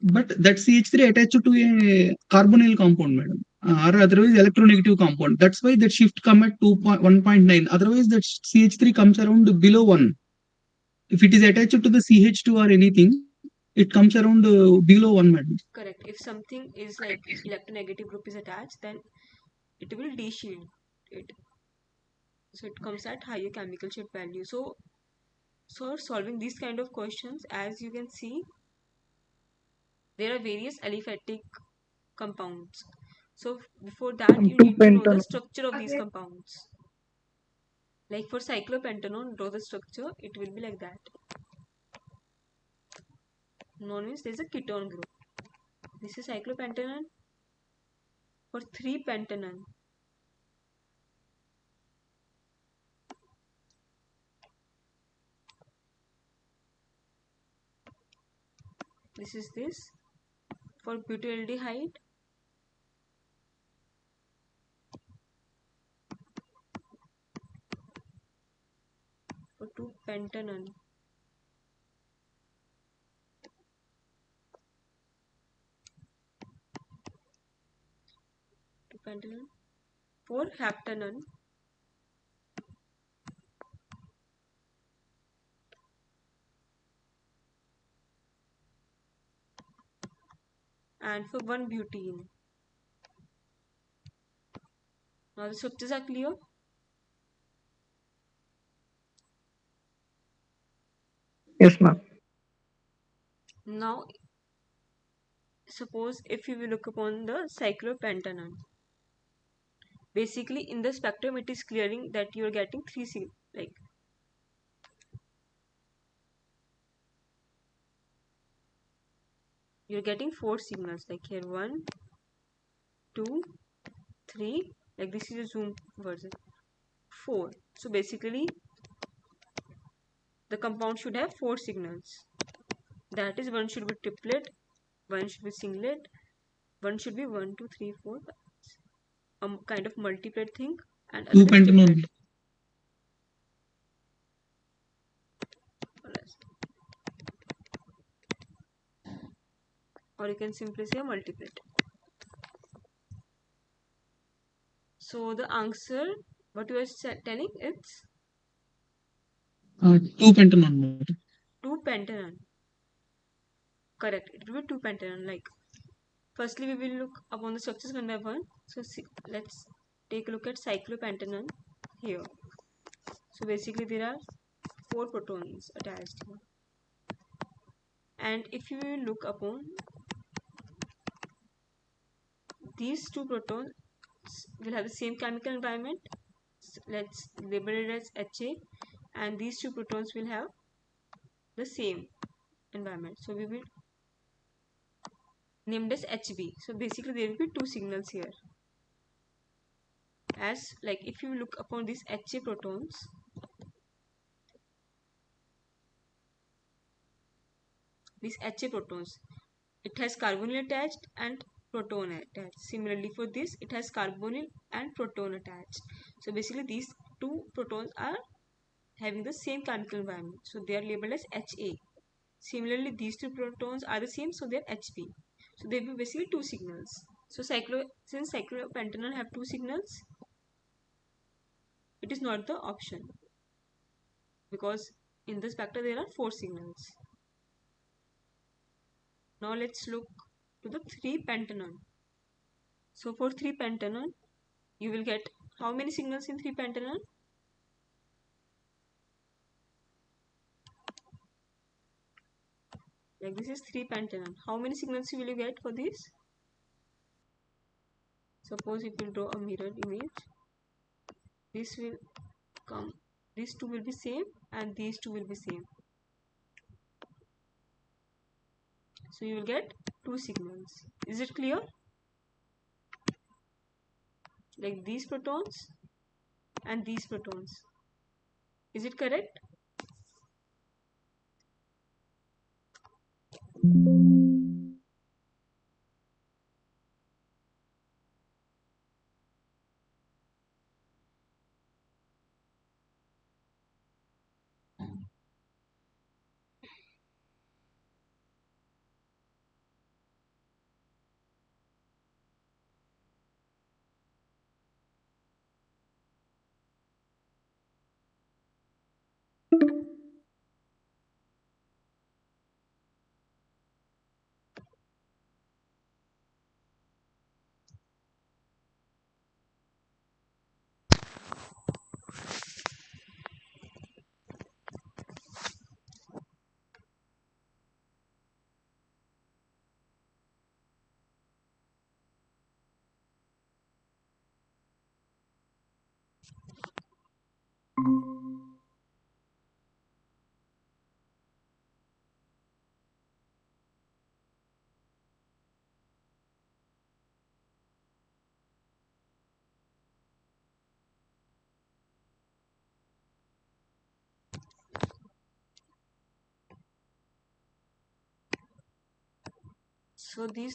But that CH3 attached to a carbonyl compound, madam, or otherwise electronegative compound. That's why that shift come at 1.9. Otherwise, that CH3 comes around below 1. If it is attached to the CH2 or anything, it comes around below 1, madam. Correct. If something is like electronegative group is attached, then it will de-shield it. So it comes at higher chemical shift value. So solving these kind of questions, as you can see, there are various aliphatic compounds. So before that, you need to know the 2-pentanone. structure of these compounds. Like for cyclopentanone, draw the structure, it will be like that. Non means there is a ketone group. This is cyclopentanone. For 3-pentanone, this is this. For butyraldehyde, pentanon. Two pentanon. 4 heptanon. And for 1 butene. Now the structures are clear. Yes, ma'am. Now suppose if you will look upon the cyclopentanon. Basically in the spectrum it is clearing that you are getting like you're getting 4 signals, like here 1, 2, 3, like this is a zoom version, 4. So basically the compound should have 4 signals. That is, one should be triplet, one should be singlet, one should be 1, 2, 3, 4, a kind of multiplet thing, and Two another is triplet. pentanon. Or you can simply say a multiplet. So the answer, what you are telling, it's 2 pentanon, madam. 2 pentanon. Correct, it will be 2 pentanon. Like, firstly we will look upon the structures one by one. So let's take a look at cyclopentanon here. So basically there are 4 protons attached here. And if you will look upon these 2 protons will have the same chemical environment. So let's label it as HA, and these 2 protons will have the same environment. So we will name this HB. So basically there will be 2 signals here. As like if you look upon these HA protons, it has carbonyl attached and proton attached. Similarly for this, it has carbonyl and proton attached. So basically these 2 protons are having the same chemical environment, so they are labeled as HA. Similarly these 2 protons are the same, so they are HB. So they will be basically 2 signals. So since cyclopentanol have 2 signals, it is not the option, because in the spectra there are 4 signals. Now let's look to the 3-pentanone. So for 3-pentanone, you will get how many signals in 3-pentanone? Like this is 3-pentanone. How many signals will you get for this? Suppose if you draw a mirror image, this will come, these 2 will be same and these 2 will be same. So you will get 2 signals. Is it clear? Like these protons and these protons. Is it correct? So this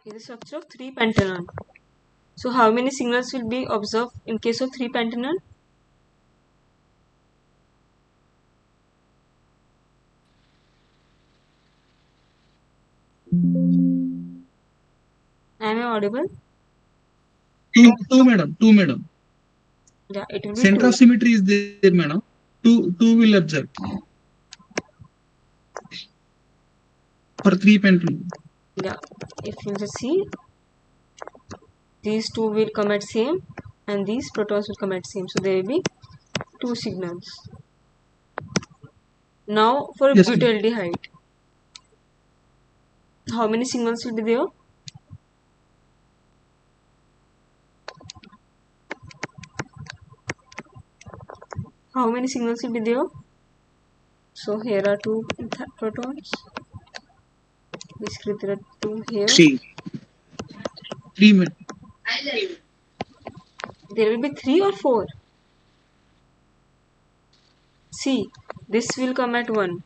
is the structure of 3-pentanone. So how many signals will be observed in case of 3-pentanone? audible? Two, madam. Two, madam. Yeah, it will be Center of 2. symmetry is there, madam. Two will observe for three pentaloon. Yeah, if you just see, these two will come at same and these protons will come at same. So there will be 2 signals. Now for Yes, ma'am. butyldehyde, how many signals will be there? How many signals will be there? So here are 2 protons. Basically there are 2 here. Three. Three, madam. There will be 3 or 4. See, this will come at 1.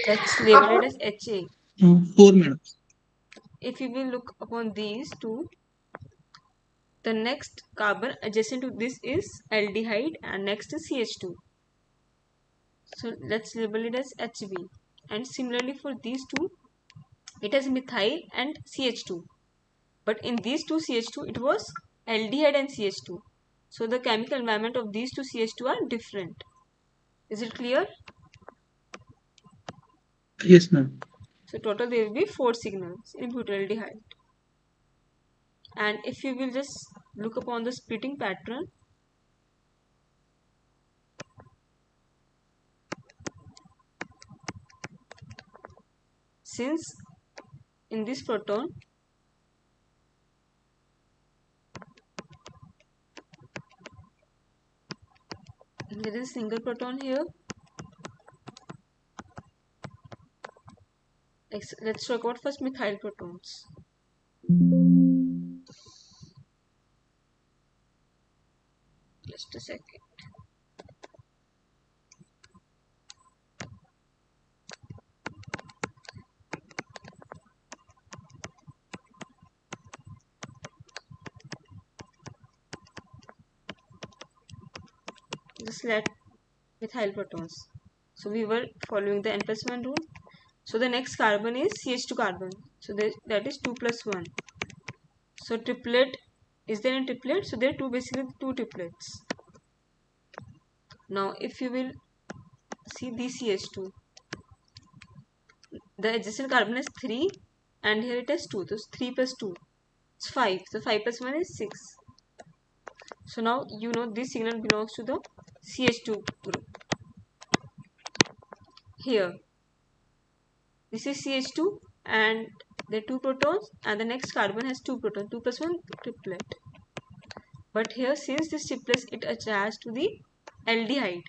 Let's label it as HA. Four, madam. If you will look upon these two, the next carbon adjacent to this is aldehyde and next is CH2. So let's label it as HB. And similarly for these two, it has methyl and CH2. But in these two CH2, it was aldehyde and CH2. So the chemical environment of these two CH2 are different. Is it clear? Yes, ma'am. So total there will be 4 signals in butyldehyde. And if you will just look upon the splitting pattern, since in this proton there is a single proton here, let's talk about first methyl protons. Just a second. Just let methyl protons. So we were following the n plus 1 rule. So the next carbon is CH2 carbon. So that is 2 plus 1. So triplet, is there a triplet? So there are basically two triplets. Now if you will see the CH2, the adjacent carbon is 3 and here it is 2. So 3 plus 2 is 5. So 5 plus 1 is 6. So now you know this signal belongs to the CH2 group. Here this is CH2 and there are 2 protons and the next carbon has 2 protons, 2 plus 1 triplet. But here since this triplet it attached to the aldehyde.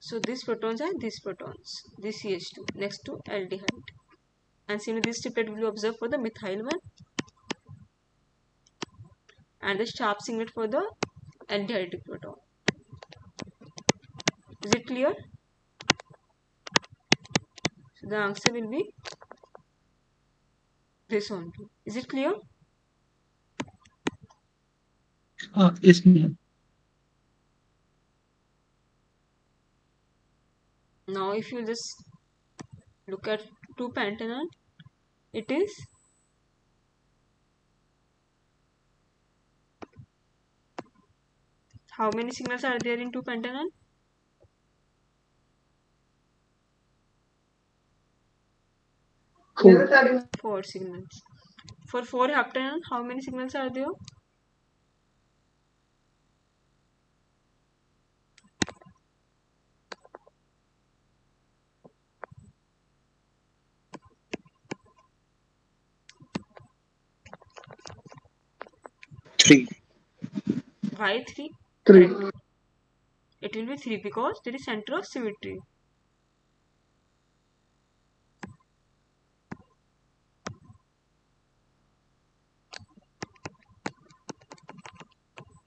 So these protons are these protons, this CH2 next to aldehyde. And similarly this triplet will be observed for the methyl one and the sharp singlet for the aldehyde proton. Is it clear? So the answer will be this only. Is it clear? Yes, ma'am. Now if you just look at 2-pentanone, it is how many signals are there in 2-pentanone? Four. 4 signals. For 4-heptanone, how many signals are there? Three. Why 3? Three. It will be 3 because there is center of symmetry.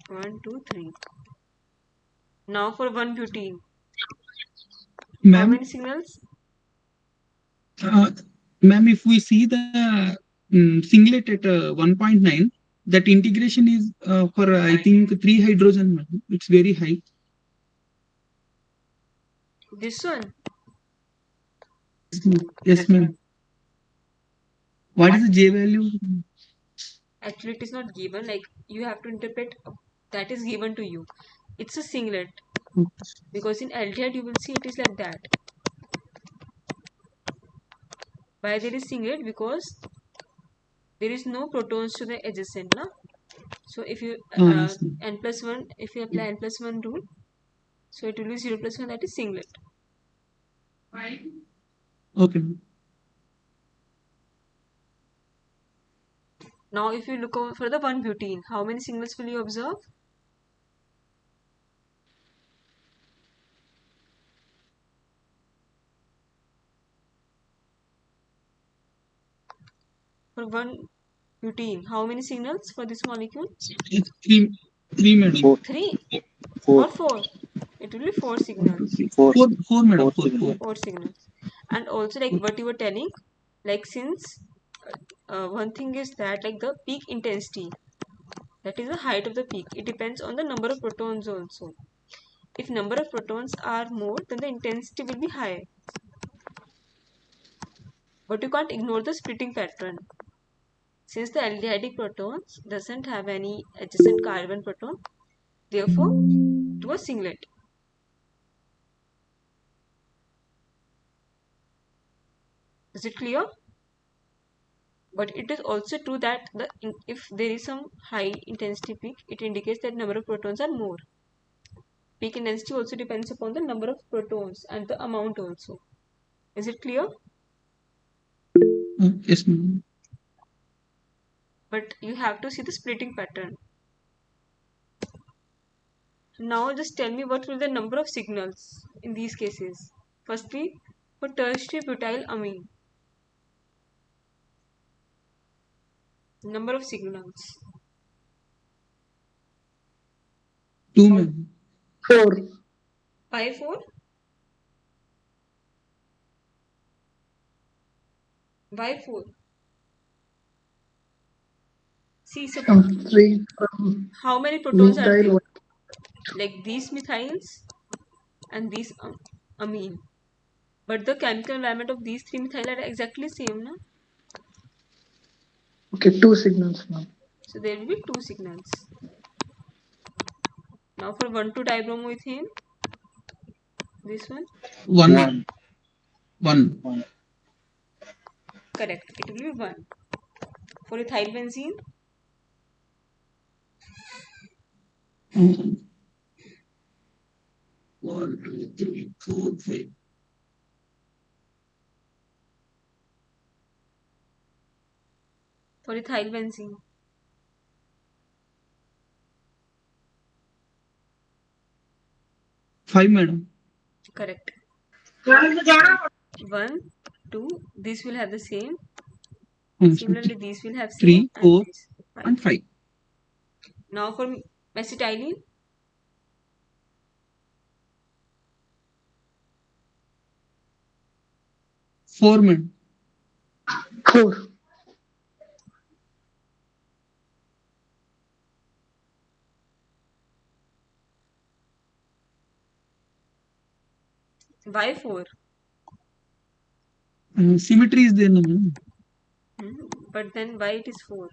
One, two, three. Now for 1-butene. How Ma'am, many signals? uh, ma'am, if we see the singlet at 1.9, that integration is for I think three hydrogen. Ma'am. It's very high. This one. Yes, ma'am. What is the J value? Actually, it is not given. Like you have to interpret that is given to you. It's a singlet because in aldehyde you will see it is like that. Why there is singlet? Because there is no protons to the adjacent, na? So if you Yes. n plus 1, if you apply n plus 1 rule, so it will be 0 plus 1, that is singlet. Okay. Now if you look over for the 1 butene, how many signals will you observe? For 1 butene, how many signals for this molecule? It's three, madam. 4, 3 4, or 4? It will be 4 signals. 4, Four, madam. 4 Four, signal. four. 4 signals. And also like what you were telling, like since one thing is that like the peak intensity, that is the height of the peak, it depends on the number of protons also. If number of protons are more, then the intensity will be high. But you can't ignore the splitting pattern. Since the aldehydic protons doesn't have any adjacent carbon proton, therefore it was singlet. Is it clear? But it is also true that if there is some high intensity peak, it indicates that number of protons are more. Peak intensity also depends upon the number of protons and the amount also. Is it clear? Yes, madam. But you have to see the splitting pattern. Now just tell me what will the number of signals in these cases. Firstly, for tertiary butyl amine, number of signals. Two, madam. 4. Why 4? Why 4? See, suppose Some 3 from how many protons are there? methyl. Like these methyls and these amine. But the chemical environment of these 3 methyl are exactly same, na? Okay, 2 signals now. So there will be 2 signals. Now for 1,2-dibromoethane, this one, One, 1, one. 1, correct. It will be 1. For ethyl benzene, Mm. 1, 2, 3, 4, 5. for ethyl benzene, 5, madam. correct. five. 1, 2, these will have the same. Yes, Similarly, these will have same 3, and 4, this 5. and 5. Now for acetylene, 4, madam. 4. why 4? Symmetry is there, no, madam. But then why it is 4?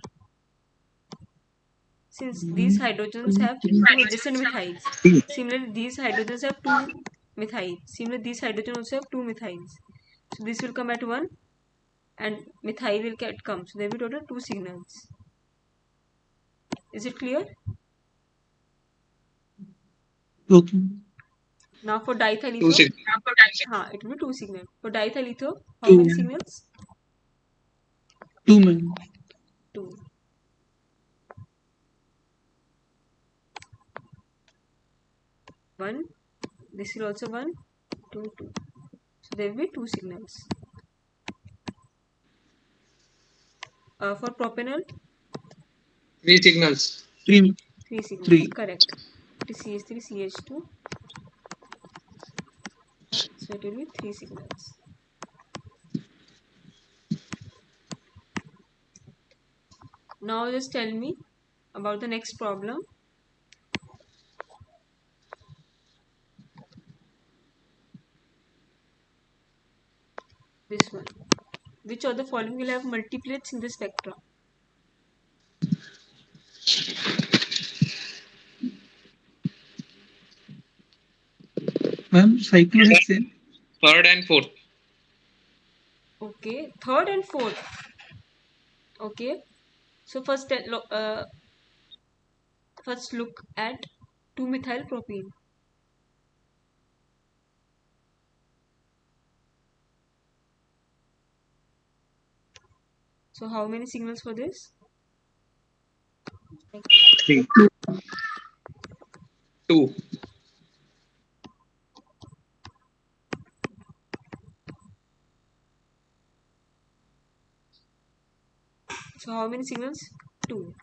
Since these 1, hydrogens 2, have 3. 2 adjacent methyls. Similarly, these hydrogens have 2 methyls. Similarly, these hydrogens also have 2 methyls. So this will come at 1 and methyl will come. So there will be total 2 signals. Is it clear? Okay. Now for diethyl ether, it will be 2 signals. For diethyl ether, how 2, many signals? 2, madam. 2. 1. This will also 1, 2, 2. So there will be 2 signals. For propanol, 3 signals. 3, 3 signals. 3. Correct. It is CH3, CH2. So it will be 3 signals. Now just tell me about the next problem. This one. Which of the following will have multiplets in the spectra? Ma'am, cyclohexane. Third and fourth. Okay, third and fourth. Okay, so first look at 2-methyl propene. So how many signals for this? 3. Two. So how many signals? 2.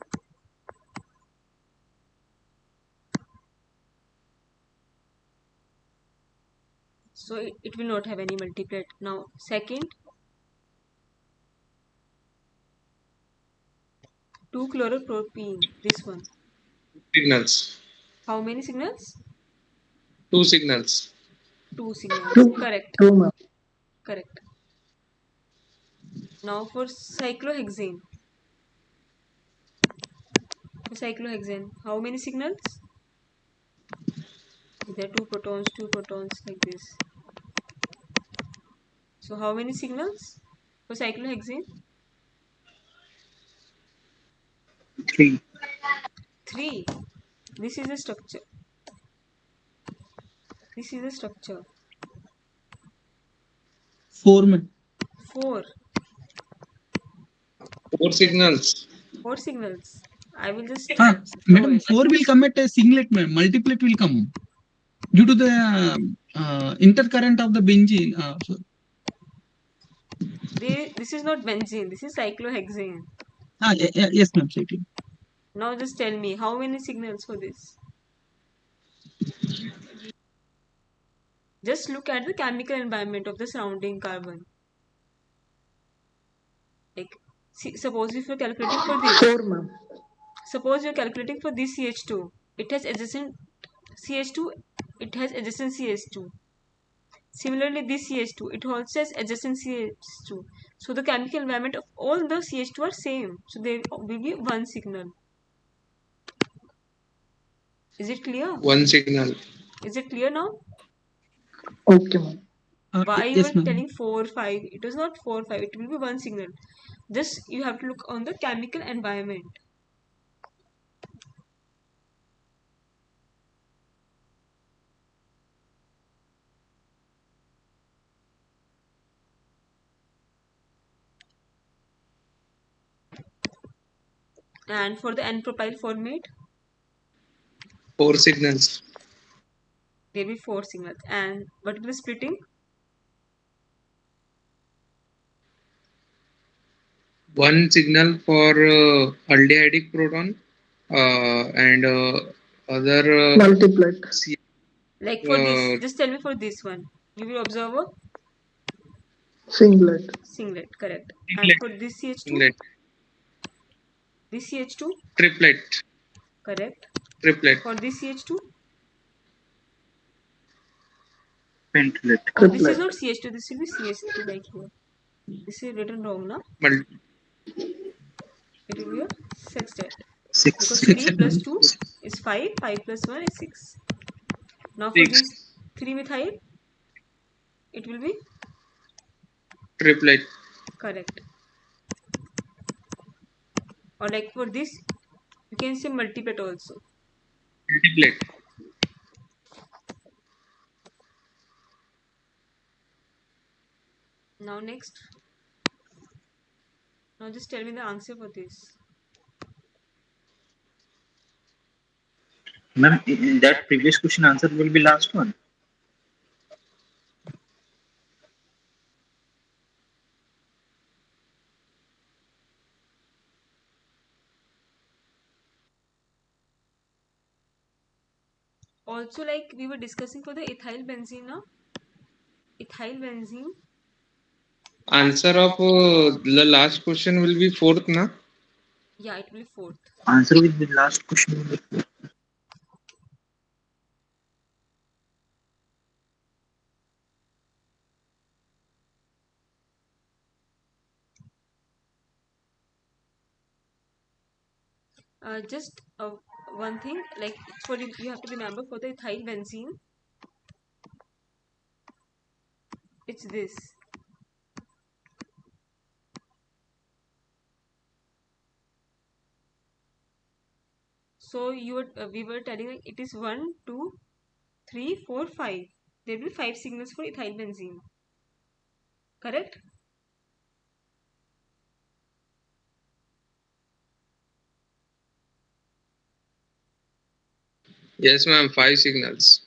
So it will not have any multiplet. Now second, 2-chloropropene. This one. Signals. How many signals? Two signals. 2 signals. True. Correct. True, ma'am. Correct. Now for cyclohexane. For cyclohexane, how many signals? There are two protons like this. So how many signals for cyclohexane? 3. 3. This is the structure. This is the structure. 4, ma'am. 4. Four signals. 4 signals. I will just draw Madam, it. 4 will come at a singlet, ma'am. Multiplet will come due to the intercurrent of the benzene. This is not benzene. This is cyclohexane. Yes, ma'am. Cycling. Now just tell me how many signals for this. Just look at the chemical environment of the surrounding carbon. Like, see, suppose if you're calculating for this. 4, ma'am. Suppose you're calculating for this CH2. It has adjacent CH2. It has adjacent CH2. Similarly, this CH2, it also has adjacent CH2. So the chemical environment of all the CH2 are same. So there will be one signal. Is it clear? One signal. Is it clear now? Okay, ma'am. Why you Yes, were ma'am. telling 4, 5? It was not 4, 5. It will be one signal. Just you have to look on the chemical environment. And for the N-propyl formate, Four signals. there will be 4 signals. And what will be splitting? One signal for aldehydic proton and other Multiplet. Like for this, uh, just tell me for this one. You will observe a Singlet. singlet, correct. And singlet. for this CH2, Singlet. this CH2, Triplet. correct. Triplet. For this CH2, Pentlet. this is Triplet. not CH2, this will be CH3 like here. This is written wrong now. Mul- It will be a sextet. 6. Because 6, 3 plus ma'am. 2 is 5, 5 plus 1 is 6. Now for Six. this 3 methyl, it will be Triplet. correct. Or like for this, you can say multiplet also. Multiplet. Now next, now just tell me the answer for this. Ma'am, in that previous question answer will be last one. Also, like we were discussing for the ethyl benzene now. Ethyl benzene, Answer of the last question will be fourth, na? yeah, it will be fourth. Answer will be last question. Just one thing, like you have to remember for the ethyl benzene, it's this. So we were telling like it is 1, 2, 3, 4, 5. There will be 5 signals for ethyl benzene. Correct? Yes, ma'am. Five signals.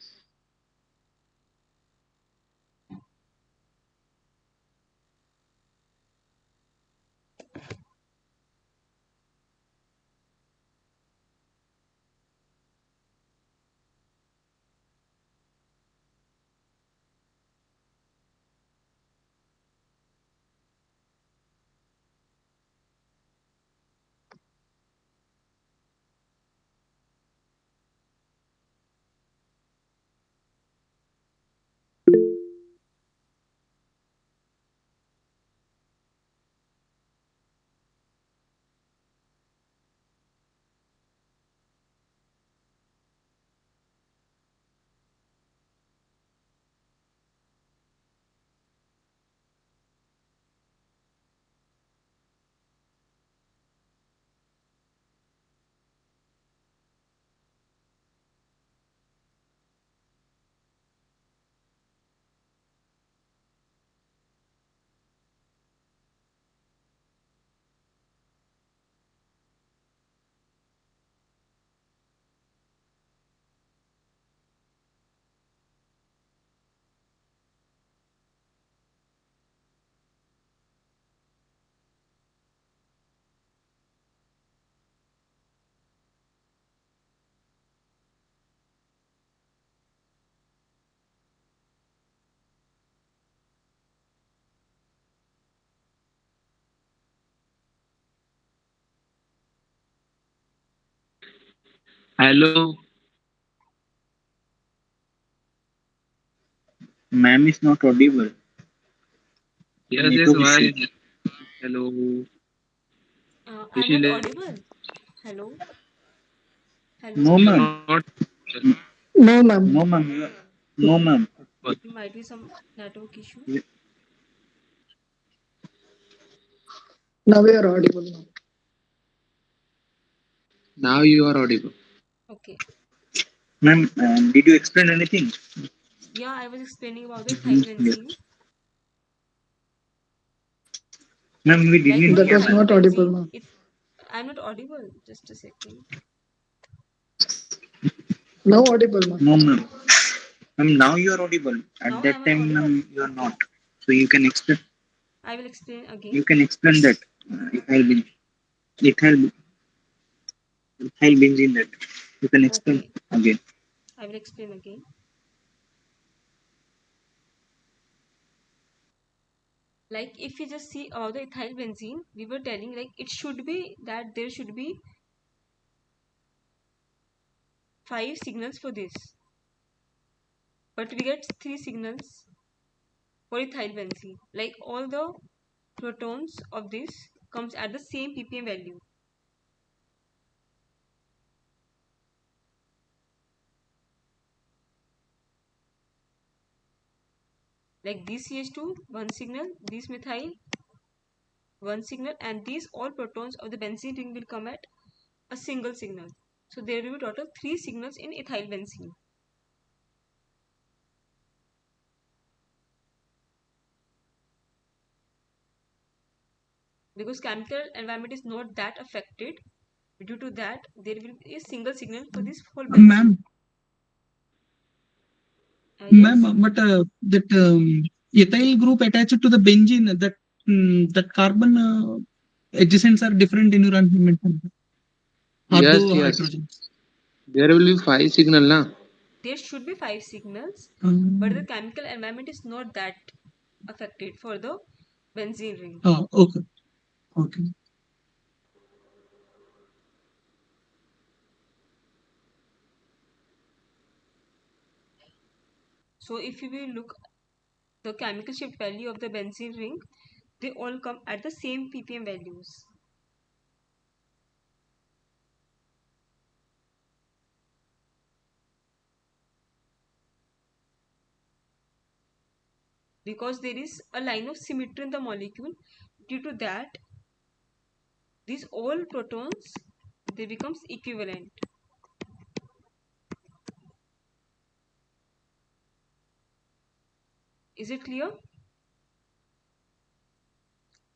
Hello. Ma'am is not audible. Yes, yes, Network issue. why? Hello. Is I'm she not there? audible. Hello? Hello? No, You're ma'am. not. No, ma'am. No, ma'am. No, ma'am. There might be some network issue. Now we are audible now. Now you are audible. Okay. Ma'am, did you explain anything? Yeah, I was explaining about the ethyl Mhm, yes. benzene. Ma'am, we did Like not for That hear, was ma'am. ethyl not audible benzene, now. if I'm not audible, just a second. Now audible now. No, ma'am. Ma'am, now you are audible. At Now that am I time, audible? ma'am, you are not. So you can explain. I will explain again. You can explain that. Ethyl, ethyl benzene that. You can explain Okay, again. I will explain again. Like if you just see about the ethyl benzene, we were telling like it should be that there should be 5 signals for this, but we get 3 signals for ethyl benzene. Like all the protons of this comes at the same ppm value. Like this CH2, one signal, this methyl, one signal, and these all protons of the benzene ring will come at a single signal. So there will be total 3 signals in ethyl benzene. Because chemical environment is not that affected, due to that there will be a single signal for this whole benzene. Ma'am, ma'am, Yes, but that ethyl group attached to the benzene, that carbon adjacents are different environment. Are Yes, those yes. hydrogens? There will be five signal now. there should be 5 signals, but the Um, chemical environment is not that affected for the benzene ring. okay, okay. So if you will look the chemical shift value of the benzene ring, they all come at the same ppm values. because there is a line of symmetry in the molecule. Due to that, these all protons, they becomes equivalent. Is it clear?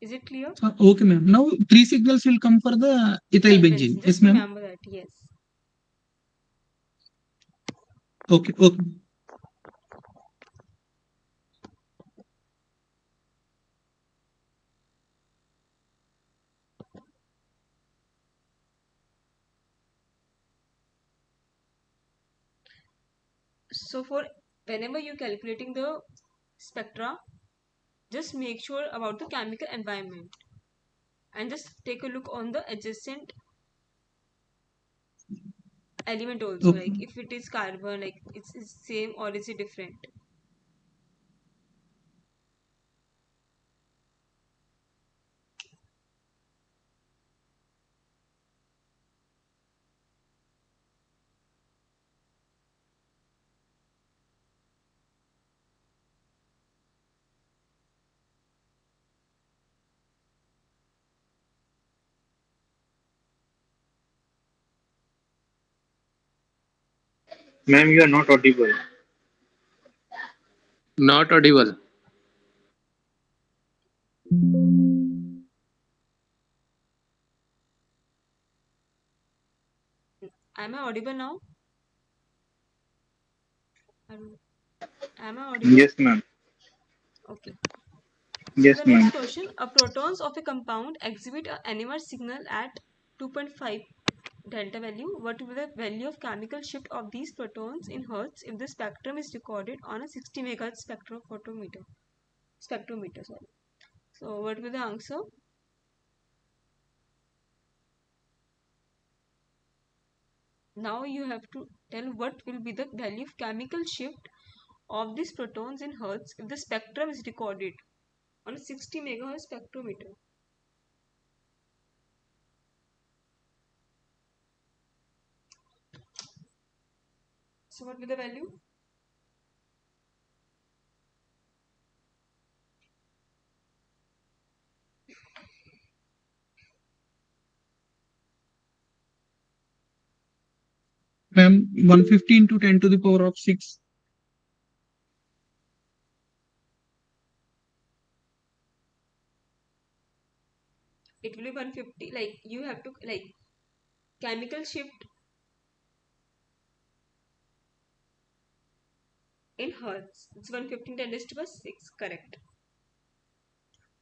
Is it clear? Okay, ma'am. Now 3 signals will come for the ethyl benzene. Just Yes, ma'am. remember that. Yes. Okay, okay. So for whenever you're calculating the spectra, just make sure about the chemical environment and just take a look on the adjacent element also, Okay. like if it is carbon, like it's same or is it different. Ma'am, you are not audible. Not audible. Am I audible now? I don't- Am I audible? Yes, ma'am. Okay. So the Yes, next ma'am. question, a protons of a compound exhibit a NMR signal at 2.5 delta value. What will be the value of chemical shift of these protons in hertz if the spectrum is recorded on a 60 MHz spectrophotometer? Spectrometer, sorry. So what will be the answer? Now you have to tell what will be the value of chemical shift of these protons in hertz if the spectrum is recorded on a 60 MHz spectrometer. So what will be the value? Ma'am, 150 into 10 to the power of 6. It will be 150. Like you have to like chemical shift in hertz. It's 115 10 raised to the 6. Correct.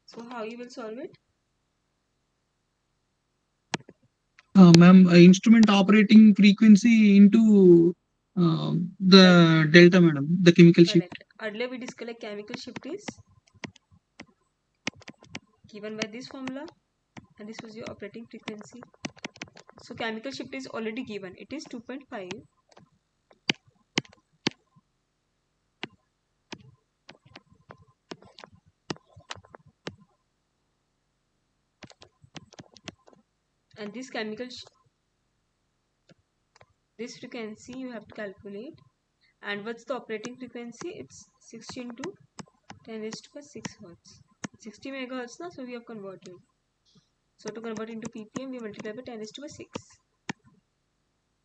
So how you will solve it? Ma'am, instrument operating frequency into Like the delta, madam, the chemical shift. correct. Earlier we discussed like chemical shift is given by this formula and this was your operating frequency. So chemical shift is already given. It is 2.5. And this frequency you have to calculate. And what's the operating frequency? It's 60 into 10 raised to the 6 hertz. 60 megahertz now, so we have converted. So to convert into ppm, we multiply by 10 raised to the 6.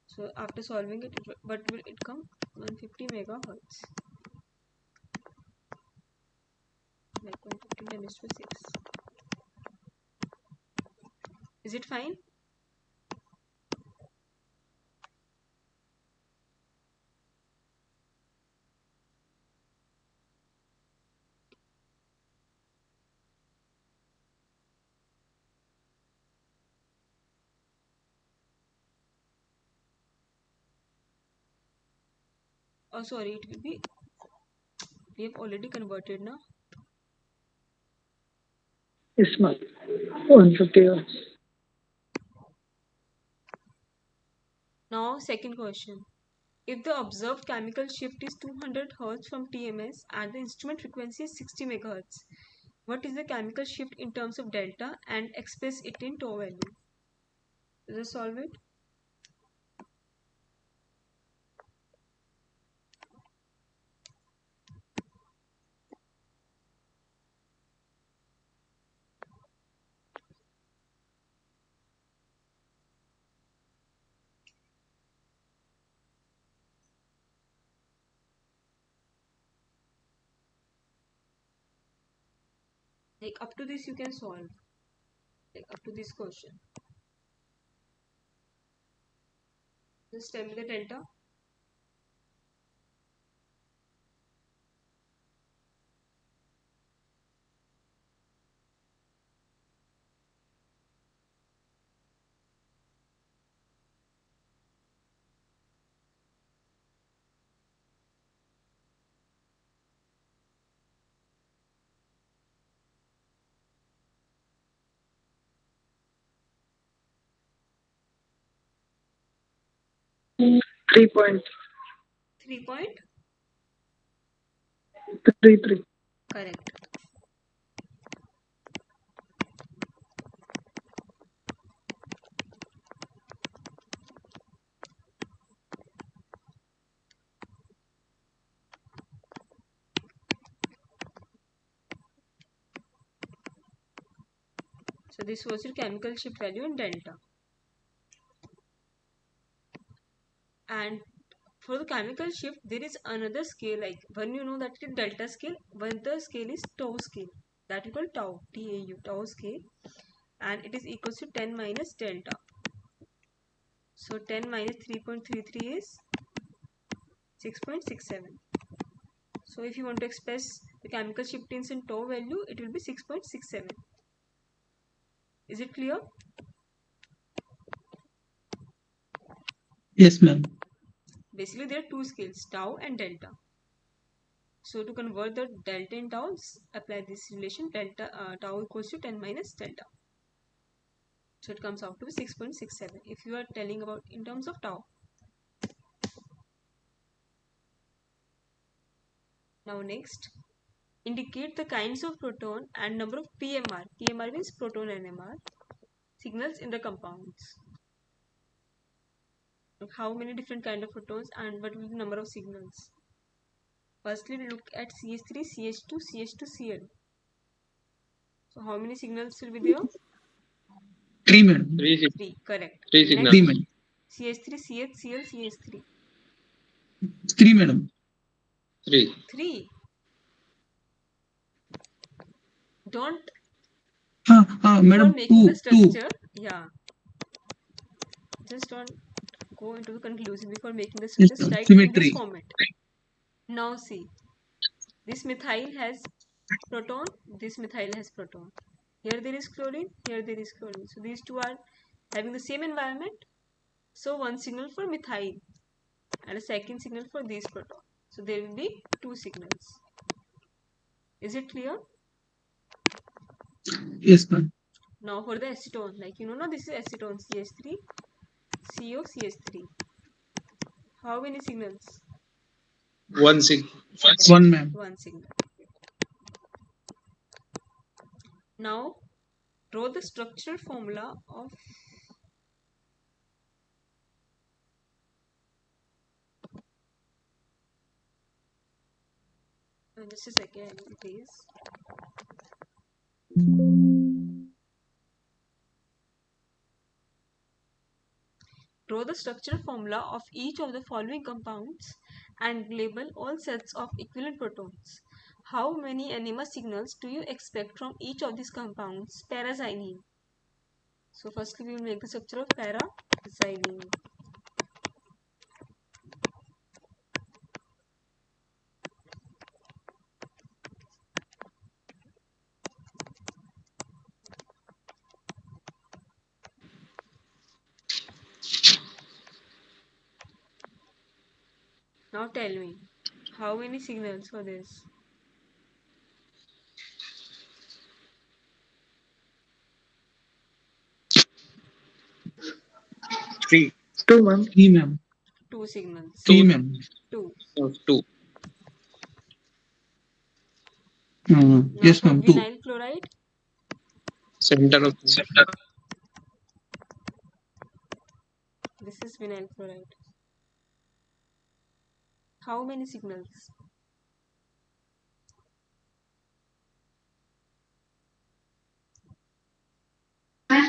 So after solving it, what will it come? 150 megahertz. Like 150 10 raised to the 6. Is it fine? Oh, sorry, it will be. We have already converted now. Yes, ma'am. 150 hertz. Now, second question. If the observed chemical shift is 200 Hz from TMS and the instrument frequency is 60 MHz, what is the chemical shift in terms of delta and express it in tau value? Let us solve it. Like up to this you can solve. Like up to this question. Just tell me the delta. Three point 3.33. three. Correct. So this was your chemical shift value in delta. And for the chemical shift, there is another scale. Like when you know that it is delta scale, when the scale is tau scale, that we call tau, TAU, tau scale, and it is equals to 10 minus delta. So 10 minus 3.33 is 6.67. So if you want to express the chemical shiftings in tau value, it will be 6.67. Is it clear? Yes, ma'am. Basically, there are two scales, tau and delta. So to convert the delta in tau, apply this relation, delta tau equals to 10 minus delta. So it comes out to 6.67 if you are telling about in terms of tau. Now next, indicate the kinds of proton and number of PMR. PMR means proton NMR signals in the compounds. How many different kind of protons and what will be the number of signals? Firstly, we look at CH3, CH2, CH2, Cl. So how many signals will be there? 3, madam. 3. Correct. Three Next, signals. 3, madam. CH3, CH, Cl, CH3. 3, madam. 3. 3. Don't before Madam, making the 2. structure, yeah, just don't go into the conclusion before making the Yes, structure. Just ma'am. write in this Symmetry. format. Now see, this methyl has proton, this methyl has proton. Here there is chlorine, here there is chlorine. So these two are having the same environment. So one signal for methyl and a second signal for these proton. So there will be two signals. Is it clear? Yes, ma'am. Now for the acetone, like you know, now this is acetone CH3, CO, CH3. How many signals? One sig. 1, ma'am. One signal. Now draw the structural formula of just a second please. Draw the structural formula of each of the following compounds and label all sets of equivalent protons. How many NMR signals do you expect from each of these compounds? Paraxylene. So firstly we will make the structure of paraxylene. Now tell me, how many signals for this? 3. 2, ma'am. 3, ma'am. Two signals. 3, 2. ma'am. Two. 2. Now Yes, for ma'am. 2. vinyl chloride, Center of this is vinyl chloride. How many signals?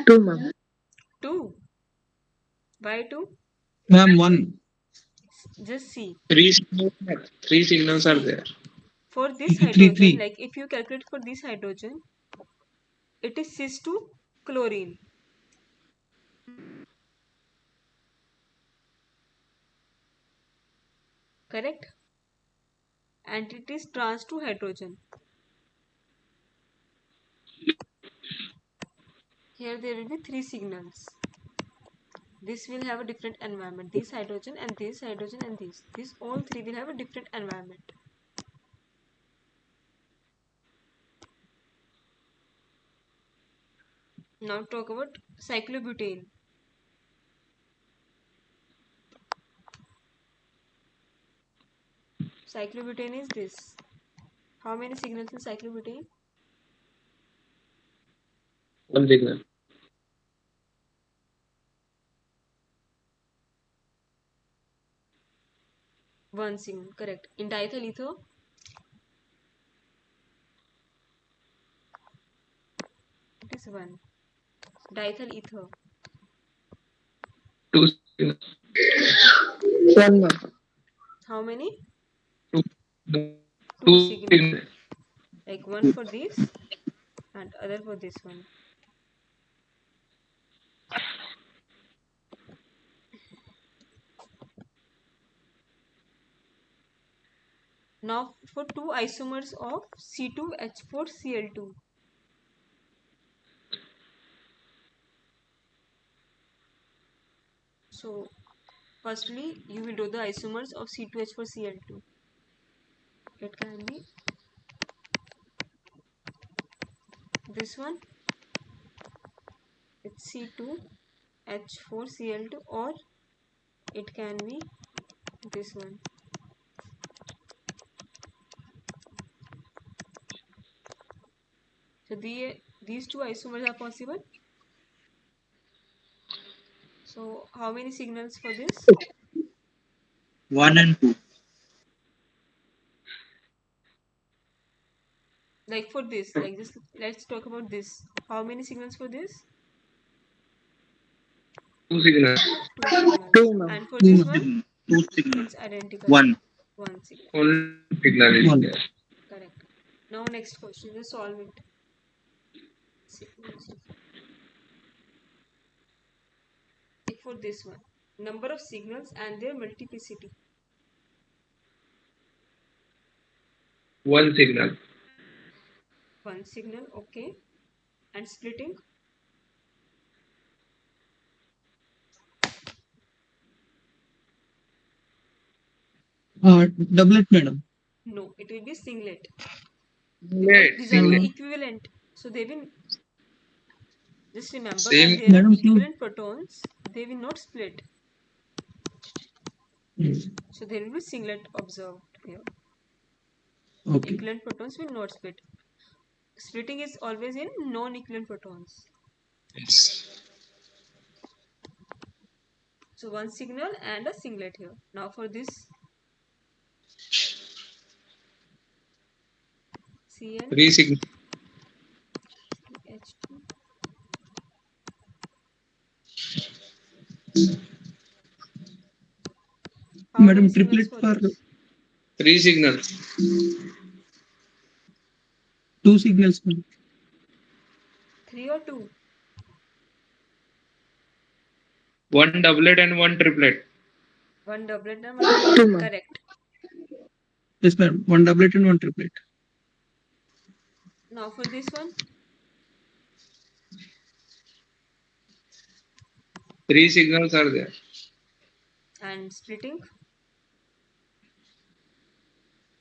2, ma'am. Two. Why two? Ma'am, 1. Just see. three signals are there. For this 3 hydrogen, 3. like if you calculate for this hydrogen, it is cis to chlorine. Correct? And it is trans to hydrogen. Here there will be three signals. This will have a different environment. This hydrogen and this hydrogen and this. These all three will have a different environment. Now talk about cyclobutane. Cyclobutane is this. How many signals in cyclobutane? One signal. One signal, correct. In diethyl ether, it is one. Diethyl ether, Two signals. One month. how many? Two, Two two signal. signals. Like one for this and other for this one. Now for two isomers of C2H4Cl2. So firstly, you will do the isomers of C2H4Cl2. It can be this one, it's C2H4Cl2, or it can be this one. So these two isomers are possible. So how many signals for this? 1 and 2. Like for this, like just let's talk about this. How many signals for this? Two signals. Two signals. Two, ma'am. And for 2 this ma'am. one, Signal. 2 signal. it's identical. 1. One signal. Only one signal is 1. there. Correct. Now next question, just solve it. Sequence of, like for this one, number of signals and their multiplicity. One signal. One signal, okay. And splitting? Doublet, madam. No, it will be singlet because Singlet. these are the Singlet. equivalent. So they will just remember when Same. there are Madam, two. equivalent protons, they will not split. Yes. So there will be singlet observed here. Okay. Equivalent protons will not split. Splitting is always in non-equivalent protons. Yes. So one signal and a singlet here. Now for this Cl Three signals. H2. How many Madam, signals triplet for for this? Three signals. 2 signals, madam. Three or two? One doublet and one triplet. One doublet and one Two, triplet. ma'am. Correct. Yes, madam. 1 doublet and 1 triplet. Now for this one, Three signals are there. and splitting.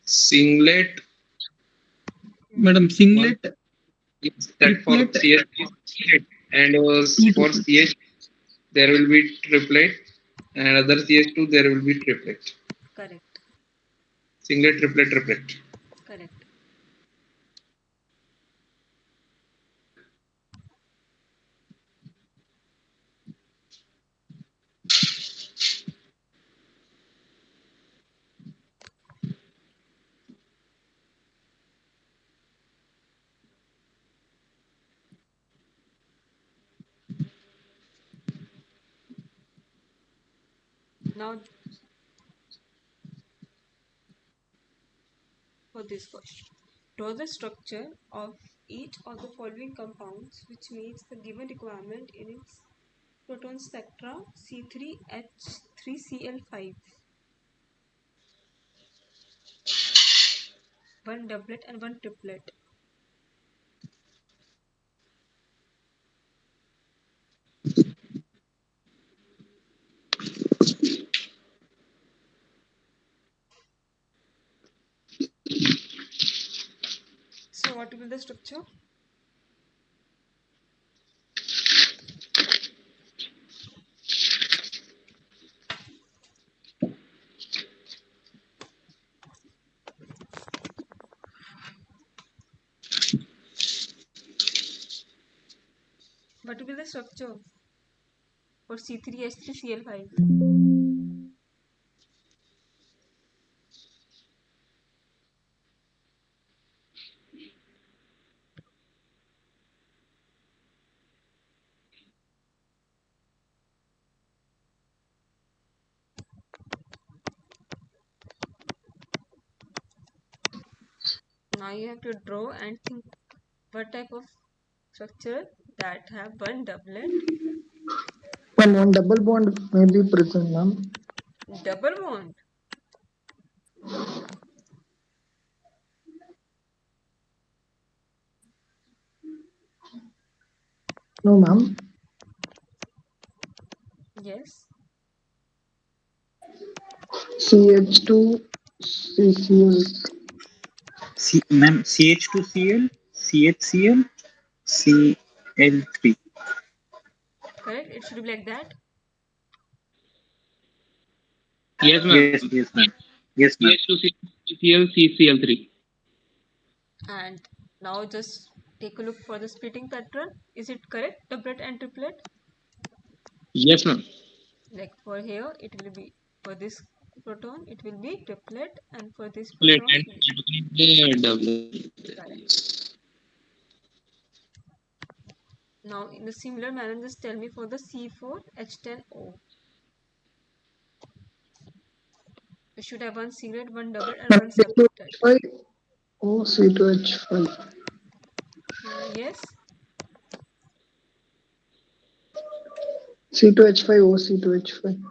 Singlet. Madam, One singlet, is that for triplet, CH singlet. And 2 for triplet. CH there will be triplet. And other CH2 there will be triplet. Correct. Singlet, triplet, triplet. Correct. Now for this question. Draw the structure of each of the following compounds which meets the given requirement in its proton spectra C3H3Cl5. One doublet and one triplet. So what will be the structure? What will be the structure for C3H3Cl5? Now you have to draw and think what type of structure that have one doublet. One double bond may be present, ma'am. Double bond. No, ma'am. Yes. CH2 CCl. Ma'am, CH2Cl, CHCl, Cl3. Correct. It should be like that. Yes, ma'am. Yes, ma'am. Yes, ma'am. CH2CCl, CCl3. And now just take a look for the splitting pattern. Is it correct? Doublet and triplet. Yes, ma'am. Like for here, it will be for this proton, it will be triplet, and for this Split proton, and the double. correct. Now, in the similar manner, just tell me for the C4H10O. You should have one singlet, one doublet, and one septet. C2H5 O C2H5. Yes, C2H5 O C2H5.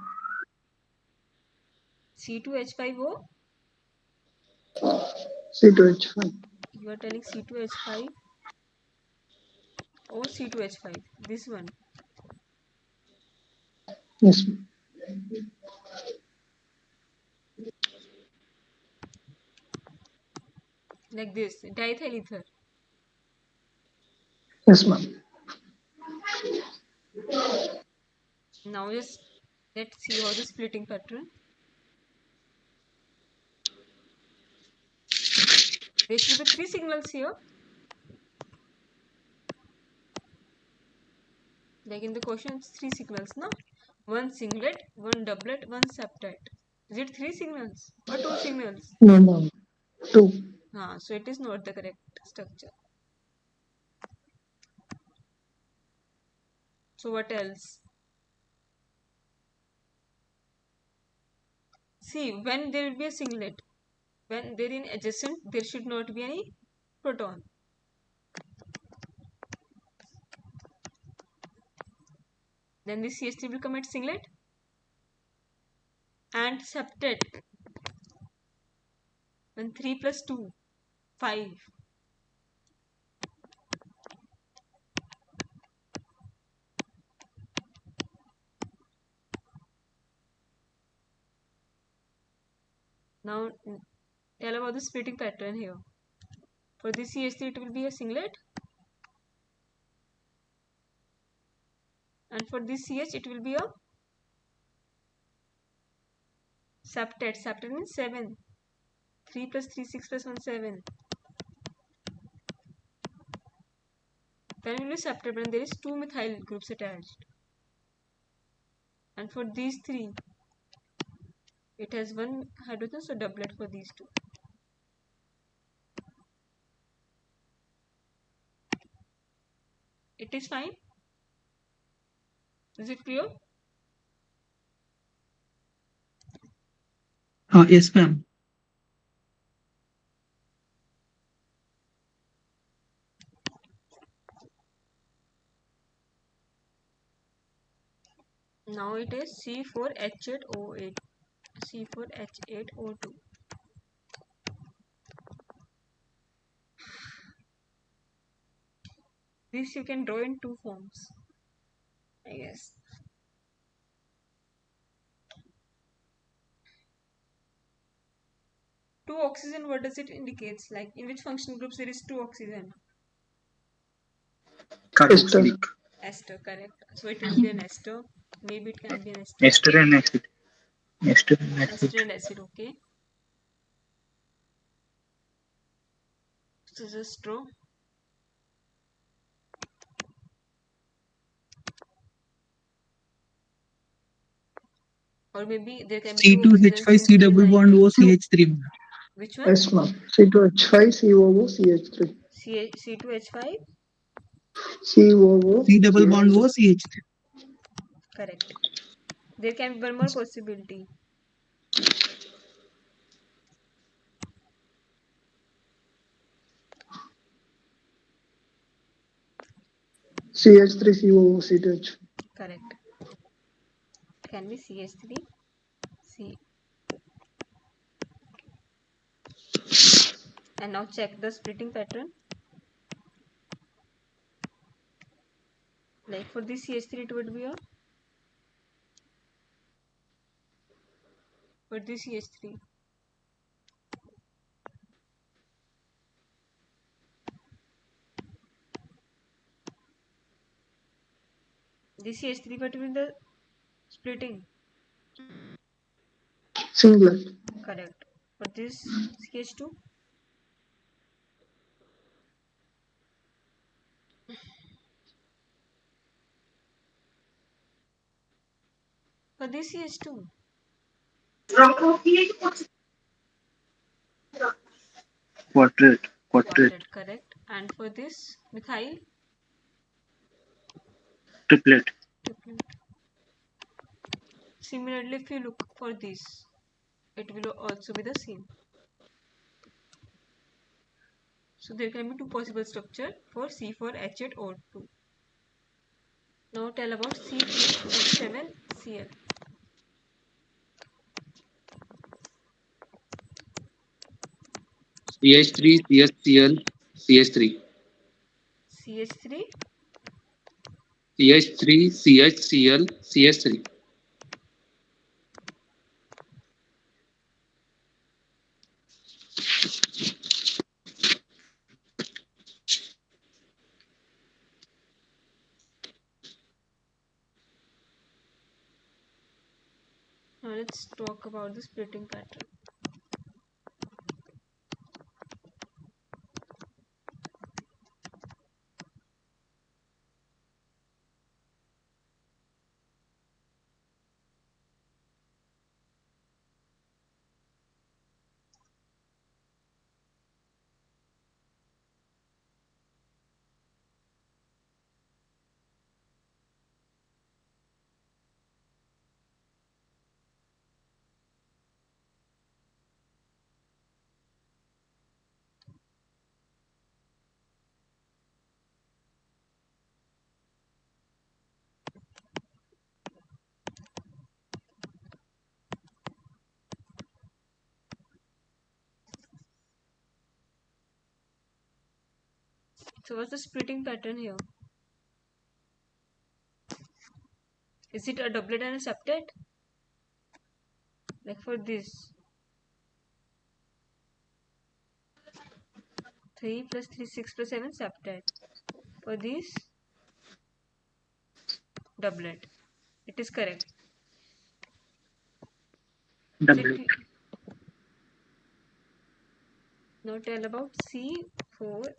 C2H5O. C2H5. You are telling C2H5 or C2H5. This one, Yes, ma'am. like this, diethyl ether. Yes, ma'am. Now, just let's see how the splitting pattern. There should be three signals here. Like in the question, it's three signals, no? One singlet, one doublet, one septet. Is it three signals or two signals? No, ma'am. 2. So it is not the correct structure. So what else? See, when there will be a singlet, when they're in adjacent, there should not be any proton. Then the CH3 will commit singlet and septet. When 3 plus 2, 5. Now tell about the splitting pattern here. For the CH3 it will be a singlet, and for this CH it will be a septet. Septet means 7. 3 plus 3, 6 plus 1, 7. Then will be septet when there is 2 methyl groups attached. And for these 3, it has 1 hydrogen, so doublet for these 2. It is fine. Is it clear? Yes, ma'am. Now it is C4H8O8. C4H8O2. This you can draw in two forms, I guess. Two oxygen, what does it indicates? Like in which functional groups there is two oxygen? Ester. Carboxylic. Ester, correct. So it will be an ester. Maybe it can be an ester. Ester and acid. Ester and acid. Ester and acid, okay. So just draw. Or maybe there can be two oxygens C2H5 in C double bond phenyl. O CH3. Which one? Yes, ma'am. C2H5 COO CH3. C2H5? COO. C double bond O CH3. Correct. There can be one more possibility. CH3 COO C2H. Correct. Can be CH3. C. And now check the splitting pattern. Like for this CH3 it would be a, for this CH3. This CH3 what will be the splitting? Singlet. Correct. For this CH2. For this CH2. Quadrate. Quadrate. Quadrat, correct. And for this methyl. Triplet. Triplet. Similarly, if you look for this, it will also be the same. So there can be two possible structure for C4H8O2. Now tell about C3H7Cl. CH3 CHCl CH3. CH3. CH3 CHCl CH3. Now let's talk about the splitting pattern. So what's the splitting pattern here? Is it a doublet and a septet? Like for this, 3 plus 3, 6 plus 7 septet. For this, doublet. It is correct. Is it? Doublet. Now tell about C4HACl2O.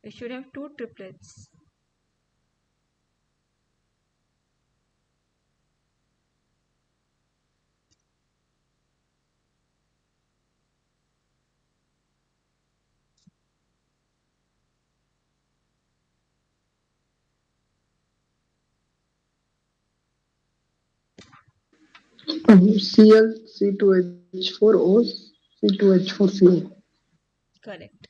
We should have two triplets. Cl C2H4O C2H4Cl. Correct.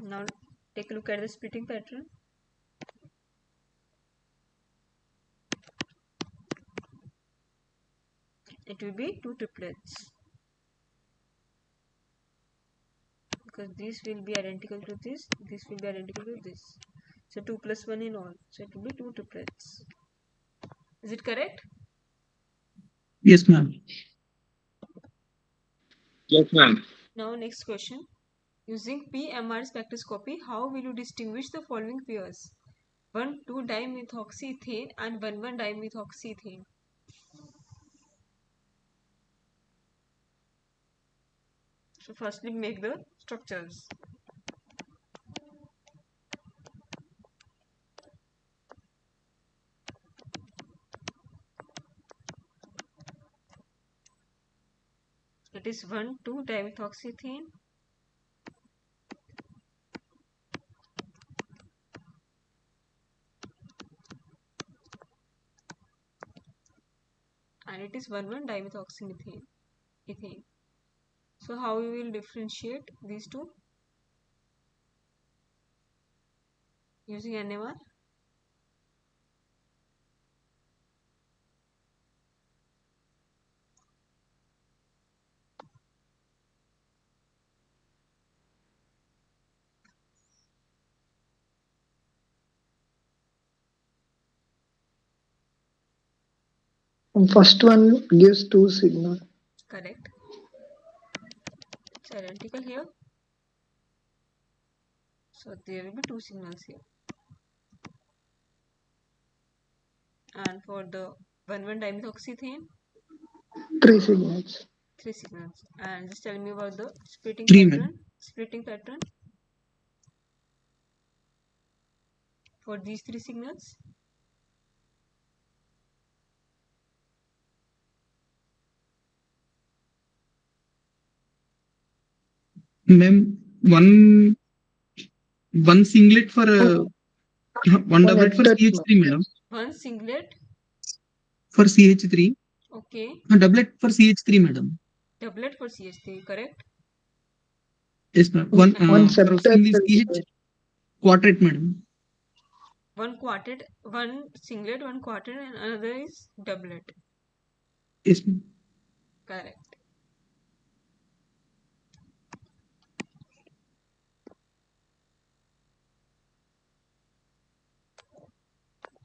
Now take a look at the splitting pattern. It will be two triplets because this will be identical to this will be identical to this. So 2 plus 1 in all. So it will be two triplets. Is it correct? Yes, ma'am. Yes, ma'am. Now next question. Using PMR spectroscopy, how will you distinguish the following pairs? 1,2-dimethoxyethane and 1,1-dimethoxyethane. So firstly make the structures. It is 1,2-dimethoxyethane and it is 1,1-dimethoxymethane. So how you will differentiate these two? Using NMR. First one gives two signal. Correct. It's identical here. So there will be two signals here. And for the 1,1-dimethoxyethane, Three signals. three signals. And just tell me about the splitting 3, ma'am. pattern. Splitting pattern for these three signals. Ma'am, one singlet for one One doublet for heptet. CH3, madam. One singlet. For CH3, Okay. a doublet for CH3, madam. Doublet for CH3. Correct. Yes, ma'am. One For septet. single CH quartet, madam. One quartet, one singlet, one quartet, and another is doublet. Yes, ma'am. Correct.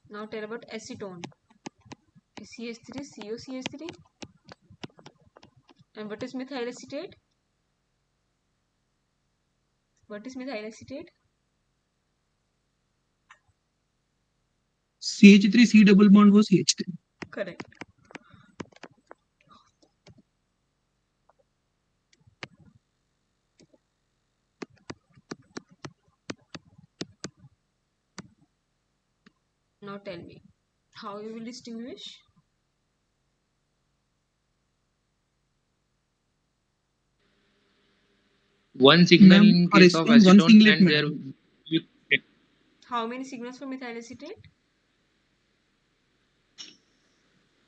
Now tell about acetone. CH3, COCH3. And what is methyl acetate? What is methyl acetate? CH3 C double bond was CH3. Correct. Now tell me how you will distinguish. One signal Ma'am, in for case of acetone, one acetone singlet, and there madam. will be How many signals for methyl acetate?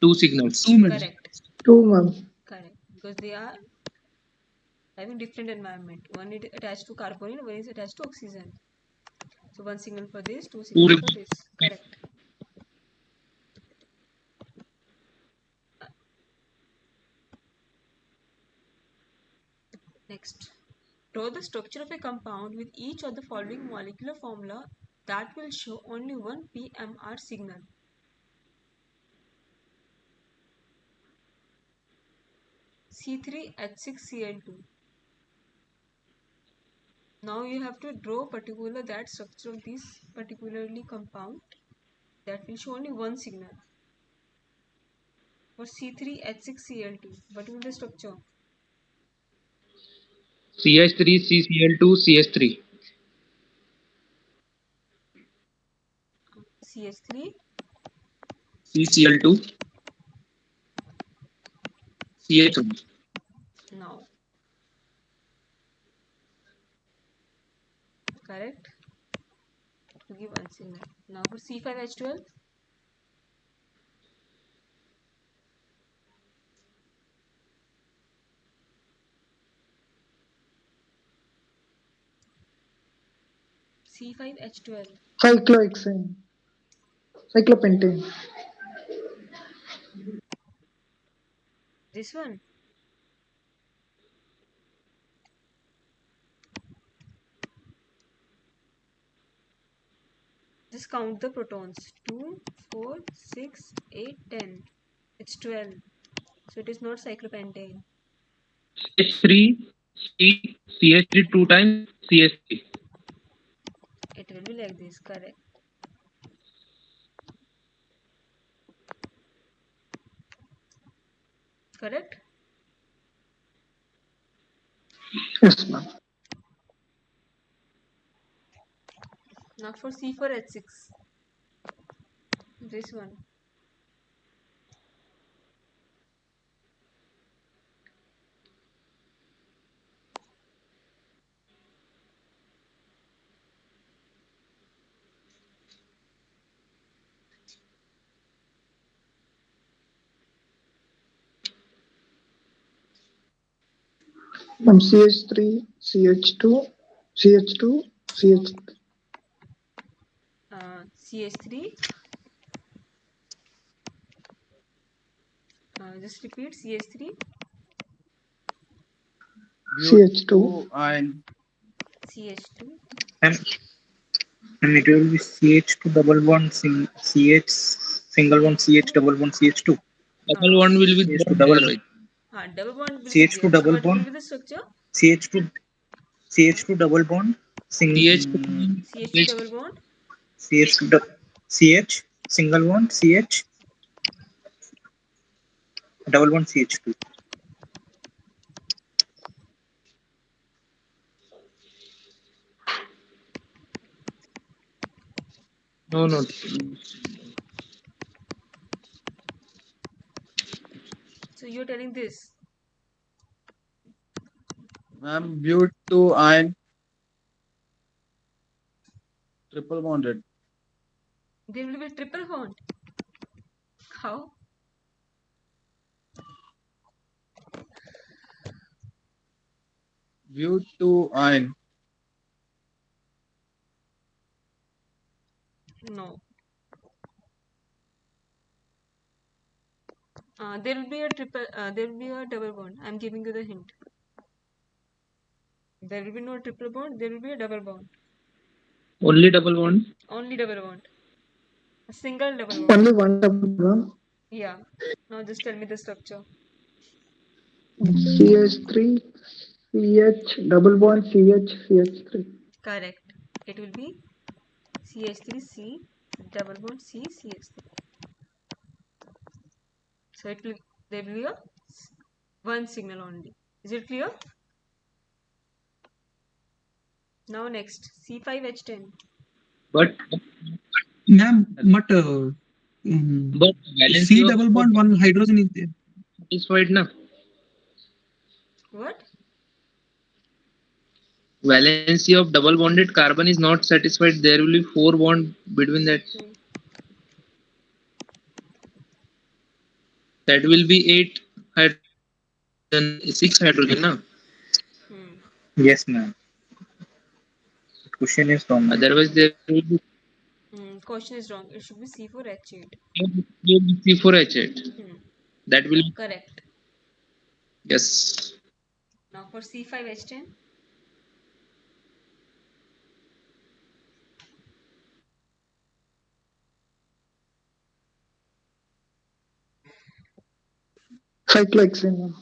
two signals. 2, madam. Correct. Two months. Correct. Because they are having different environment. One is attached to carbonyl, one is attached to oxygen. So one signal for this, two Two signals for this. Correct. Next. Draw the structure of a compound with each of the following molecular formula that will show only one PMR signal. C3H6Cl2. Now you have to draw particular that structure of this particularly compound that will show only one signal. For C3H6Cl2, what will be the structure? CH3 CCl2 CH3 CH3. CCl2 CH1. Now, correct? To give one signal. Now for C5H12. C5H12. Cyclohexane. Cyclopentane. This one. Just count the protons. 2, 4, 6, 8, 10. It's 12. So it is not cyclopentane. CH3, C, CH3 two times, CH3. It will be like this, correct? Correct? Yes, ma'am. Now for C4H6. This one. Ma'am, CH3, CH2, CH2, CH. CH3. Just repeat CH3. CH2. CH2. And, and it will be CH2 double bond CH single bond CH double bond CH2. Double Uh, one will be CH2 there, double there, right? Double bond will be CH2 there. So double what will bond be the structure? CH2 Uh, CH2 double bond CH3, CH2 CH, double bond. CH2 CH single bond CH double bond CH2. no, no. So you're telling this. Ma'am, but iron triple bonded. There will be triple bond. How? But iron. No. There will be a triple. There will be a double bond. I'm giving you the hint. There will be no triple bond. There will be a double bond. Only double one. Only double bond. A single double bond. Only one double bond. Yeah. Now just tell me the structure. CH3, CH double bond CH, CH3. Correct. It will be CH3C double bond C CH3. So it will there will be a one signal only. Is it clear? Now next C5H10. But Ma'am, but but valency C of double bond, one hydrogen is there. satisfied na. What? Valency of double bonded carbon is not satisfied. There will be four bond between that. Hmm. That will be eight hydrogen, six hydrogen na. Hmm. Yes, ma'am. Question is wrong. Otherwise there will be Question is wrong. It should be C4H8. C4H8. Hmm. That will Correct. yes. Now for C5H10. Cyclohexane, ma'am.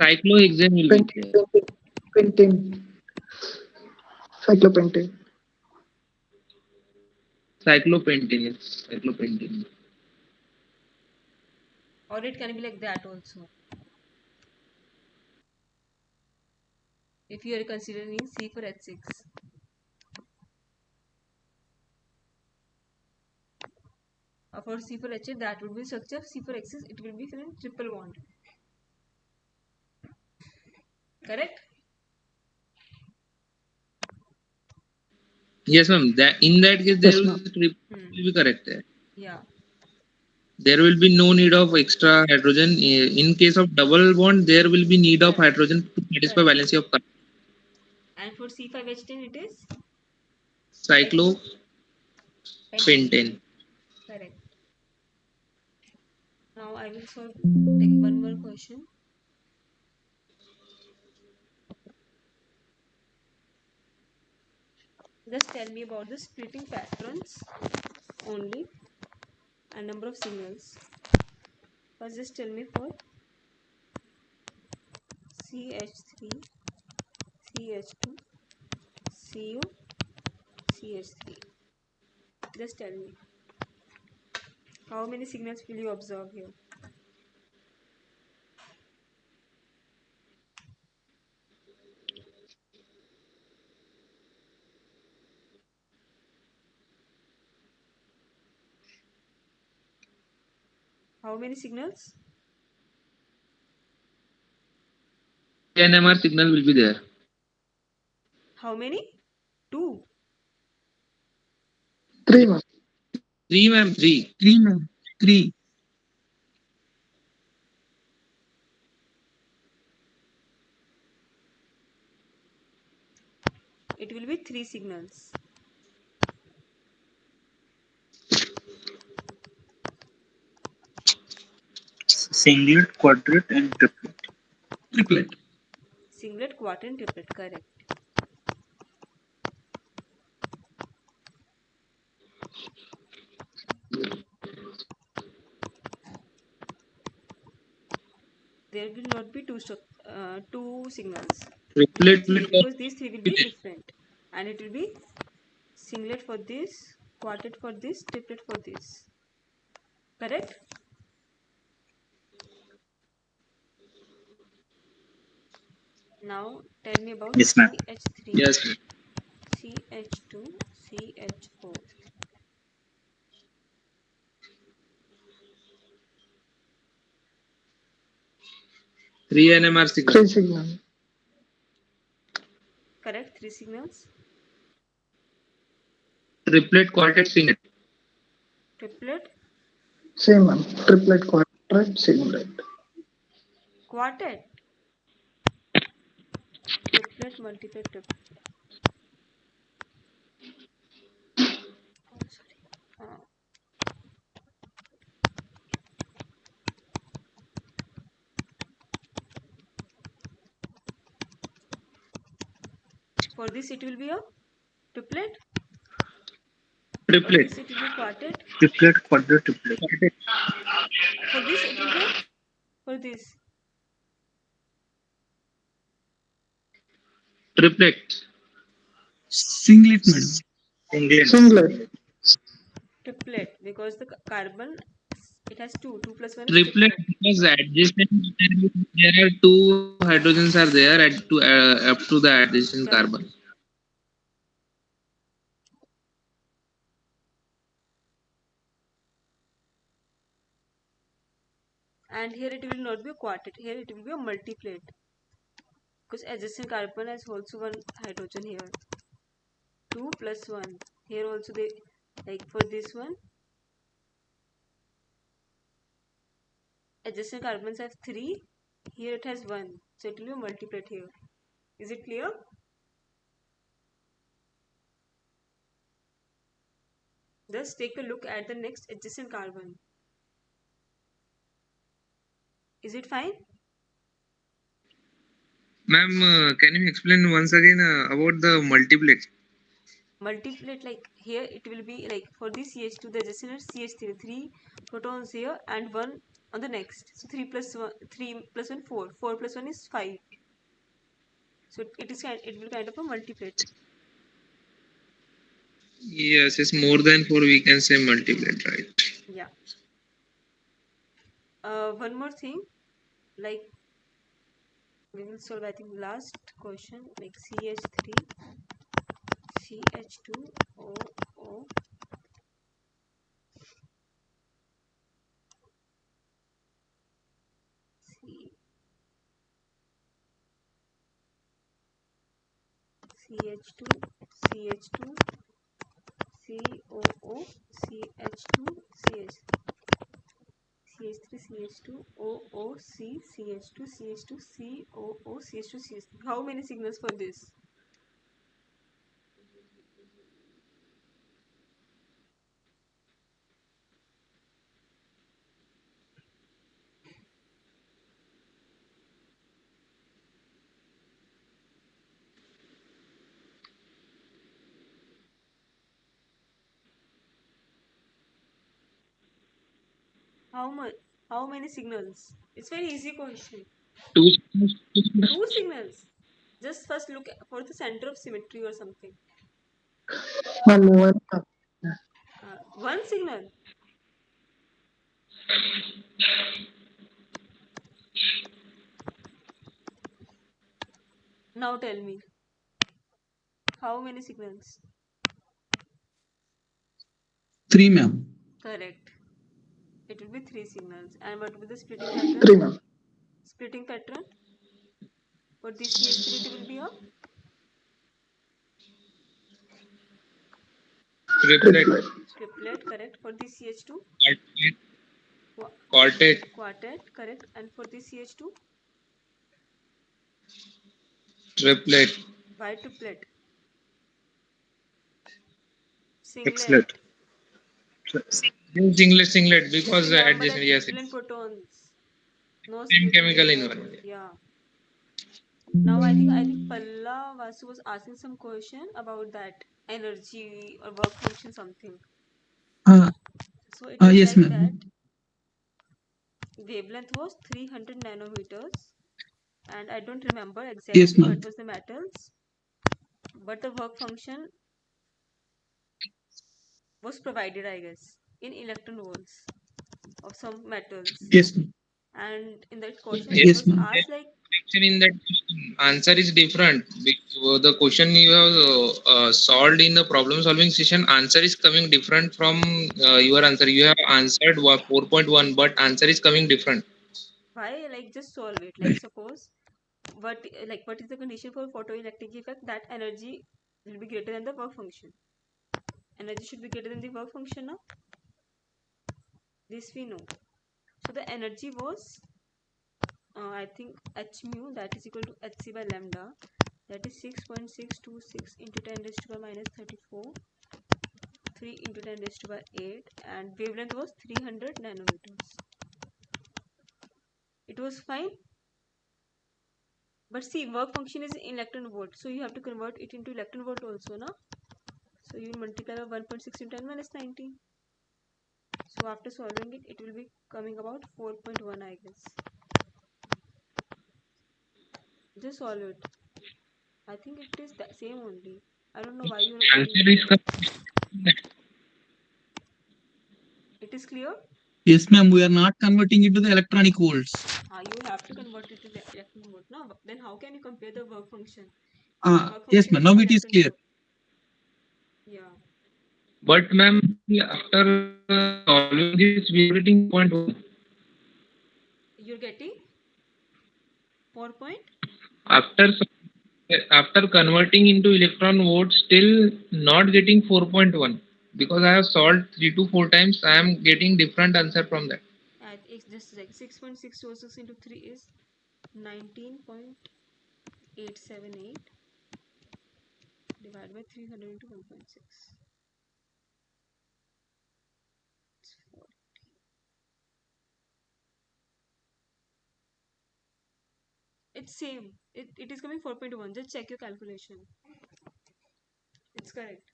Cyclohexane will be there. Pentane. Pentane. Cyclopentane. Cyclopentane, yes. Cyclopentane. Or it can be like that also. If you are considering C4H6. For C4H8, that would be structure of C4H6. It will be in triple bond. Correct? Yes, ma'am. That in that case there Yes, will ma'am. Hmm. be correct there. Yeah. There will be no need of extra hydrogen. In case of double bond, there will be need of Correct. hydrogen to satisfy Correct. valency of carbon. And for C5H10, it is cyclopentane. Correct. Now I will solve like one more question. Just tell me about the splitting patterns only and number of signals. First, just tell me for CH3, CH2, CO, CH3. Just tell me how many signals will you observe here? How many signals? 3 NMR signal will be there. How many? Two. 3, ma'am. 3, ma'am, 3. Three, ma'am. Three. It will be three signals. Singlet, quadruplet, and triplet. Triplet. Singlet, quartet, and triplet. Correct. There will not be two signals. It will be Triplet will three because these three will be be there. different, and it will be singlet for this, quartet for this, triplet for this. Correct? Now tell me about Yes, ma'am. CH3, Yes, ma'am. CH2, CHO. 3 NMR signal. 3 signal. Correct? Three signals. Triplet, quartet, singlet. Triplet, Same, ma'am. Triplet, quadruplet, singlet. quartet, triplet, multiplet, triplet. Oh, sorry. For this it will be a triplet. For Triplet. this it will be quartet. Triplet, quadruplet. Quartet. For this it will be a, for this Triplet. Singlet, madam. Singlet. Singlet. triplet because the carbon it has two. Two plus one is Triplet triplet. because adjacent there are two hydrogens are there at to up to the adjacent carbon. Correct. And here it will not be a quartet. Here it will be a multiplet because adjacent carbon has also one hydrogen here. 2 plus 1. Here also they like for this one adjacent carbons have 3. Here it has 1. So it will be a multiplet here. Is it clear? Just take a look at the next adjacent carbon. Is it fine? Ma'am, can you explain once again about the multiplet? Multiplet like here it will be like for this CH2 the adjacent is CH3. 3 protons here and 1 on the next. So 3 plus 1 3 plus 1 4. 4 plus 1 is 5. So it will kind of a multiplet. Yes, it's more than 4. We can say multiplet, right? Yeah. One more thing like we will solve I think last question like CH3 CH2OO C CH2 CH2 COO CH2 CH CH3 CH2 OOC CH2 CH2 COO CH2 CH3. How many signals for this? How much? How many signals? It's very easy question. Two. Two signals. Just first look for the center of symmetry or something. Ma'am, one. One signal. Now tell me, how many signals? Three, ma'am. Correct. It will be three signals. And what will be the splitting pattern? Three, ma'am. Splitting pattern for the CH3 it will be a Triplet. Triplet. triplet, correct. For the CH2, Quartet. Qu- Quartet. quartet, correct. And for the CH2, Triplet. bitriplet, Excellent. singlet. Singlet Just because remember addition. that Yes, equivalent protons. No same splitting chemical involved. environment. Yeah. Now I think Palla Vasu was asking some question about that energy or work function something. Uh, So it was yes, like that ma'am. wavelength was 300 nanometers, and I don't remember Yes, exactly ma'am. what was the metals, but the work function was provided, I guess, in electron volts of some metals. Yes, ma'am. And in that question, it Yes. Yes, was ma'am. asked like, Question in that question, answer is different. The question you have solved in the problem solving session, answer is coming different from your answer. You have answered 4.1, but answer is coming different. why? Like, just solve it. Like, Right. suppose what is the condition for photoelectric effect? That energy will be greater than the work function. Energy should be greater than the work function, now. This we know. So the energy was, I think, h mu, that is equal to hc by lambda, that is 6.626 into 10 raised to the minus 34, 3 into 10 raised to the 8, and wavelength was 300 nanometers. It was fine, but see, work function is in electron volt, so you have to convert it into electron volt also, na? So you multiply by 1.6 into 10 minus 19. So after solving it, it will be coming about 4.1, I guess. Just solve it. I think it is the same only. I don't know why you are getting Answer is confused. coming. It is clear? Yes, ma'am. We are not converting it to the electronic volts. You have to convert it to the electron volt. No, then how can you compare the work function? Work Yes, function ma'am. is Now in it is electron clear. volt. Yeah. But ma'am, after solving this, we are getting 4.1. You're getting 4 point? After after converting into electron volt, still not getting 4.1 because I have solved 3 to 4 times. I am getting different answer from that. It's just like 6.626 into 3 is 19.878 divided by 300 into 1.6. It's 4. It's same. It is coming 4.1. Just check your calculation. It's correct.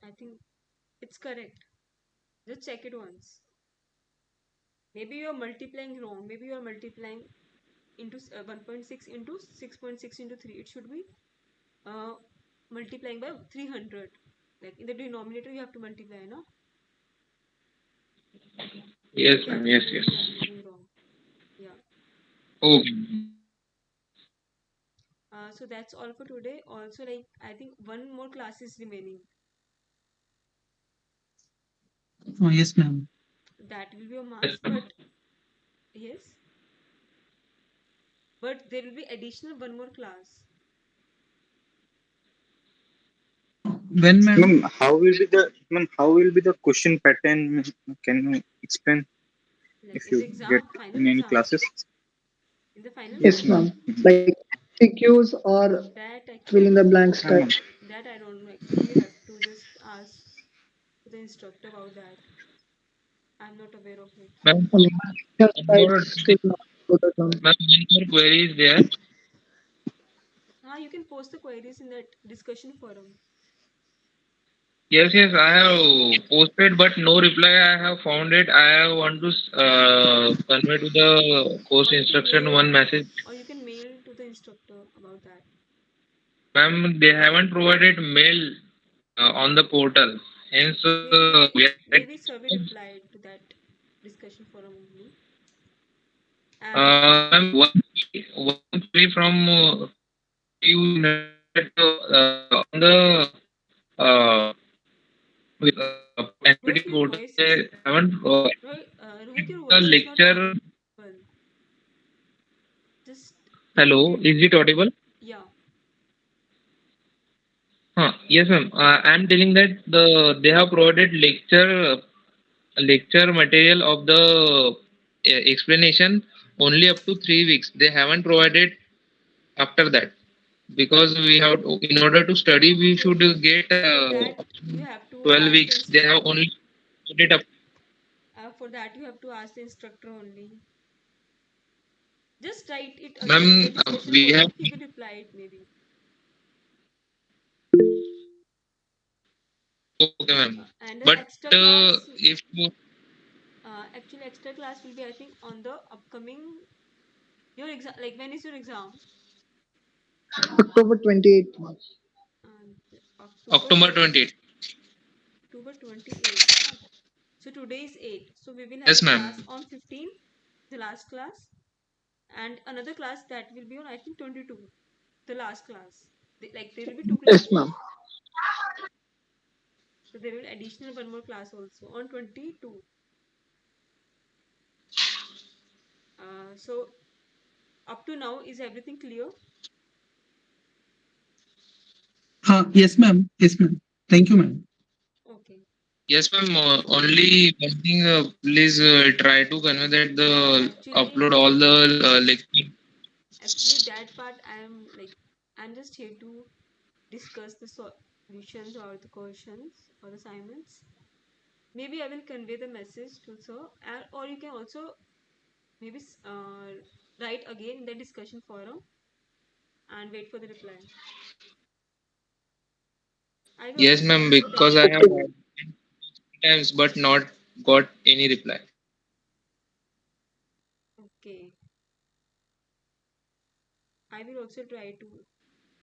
I think it's correct. Just check it once. Maybe you are multiplying wrong. Maybe you are multiplying into 1.6 into 6.6 into 3. It should be uh, multiplying by 300. Like in the denominator, you have to multiply, no? Yes, Maybe ma'am. Yes, yes. you are doing wrong. Yeah. Okay. So that's all for today. Also, like I think one more class is remaining. Yes, ma'am. That will be a Yes, mass, ma'am. but yes, but there will be additional one more class. When, madam? Ma'am, how will be the question pattern? Can you explain Like if in the you get exam, final in any exam, classes? in the final Yes, exam, ma'am. Like MCQs or that actually fill I in the don't know. blanks No, type. ma'am. That I don't know. Actually, you have to just ask the instructor about that. I'm not aware of it. Ma'am, Just one type more, still not good at all. ma'am, one more query is there. You can post the queries in that discussion forum. Yes, yes, I have posted, but no reply. I have found it. I want to convey to the course Or you can instruction mail, one message. or you can mail to the instructor about that. Ma'am, they haven't provided mail on the portal. Hence, we are Maybe getting sir will reply to that discussion forum only. And ma'am, one query from you in that on the uh, with Rohit, NPT your portal, voice is they haven't Rohit, your the voice is not lecture. audible. Just Hello, repeat. is it audible? Yeah. Yes, ma'am. I'm telling that they have provided lecture material of the explanation only up to 3 weeks. They haven't provided after that because we have to, in order to study we Okay. should get For that, you have to 12 ask the weeks. They have instructor. only provided up. For that, you have to ask the instructor only. Just write it again in the Ma'am, discussion we have forum. He will reply it maybe. okay, ma'am. And the But extra class, if you actually, extra class will be, I think, on the upcoming your exam. Like, when is your exam? October 28th. October October 20, 28th. October 28th. So today is 8. So we will have a Yes, class ma'am. on 15th, the last class, and another class that will be on, I think, 22, the last class. Like, there will be two Yes, ma'am. classes. So there will additional one more class also on 22. So up to now, is everything clear? Yes, ma'am. Yes, ma'am. Thank you, ma'am. Okay. Yes, ma'am. Only one thing, please try to convey that the upload Actually, all the lecture. actually, that part I'm just here to discuss the solutions or the questions or the assignments. Maybe I will convey the message to sir, or you can also maybe write again in the discussion forum and wait for the reply. I will also Yes, ma'am. send you Because that. I have times but not got any reply. Okay. I will also try to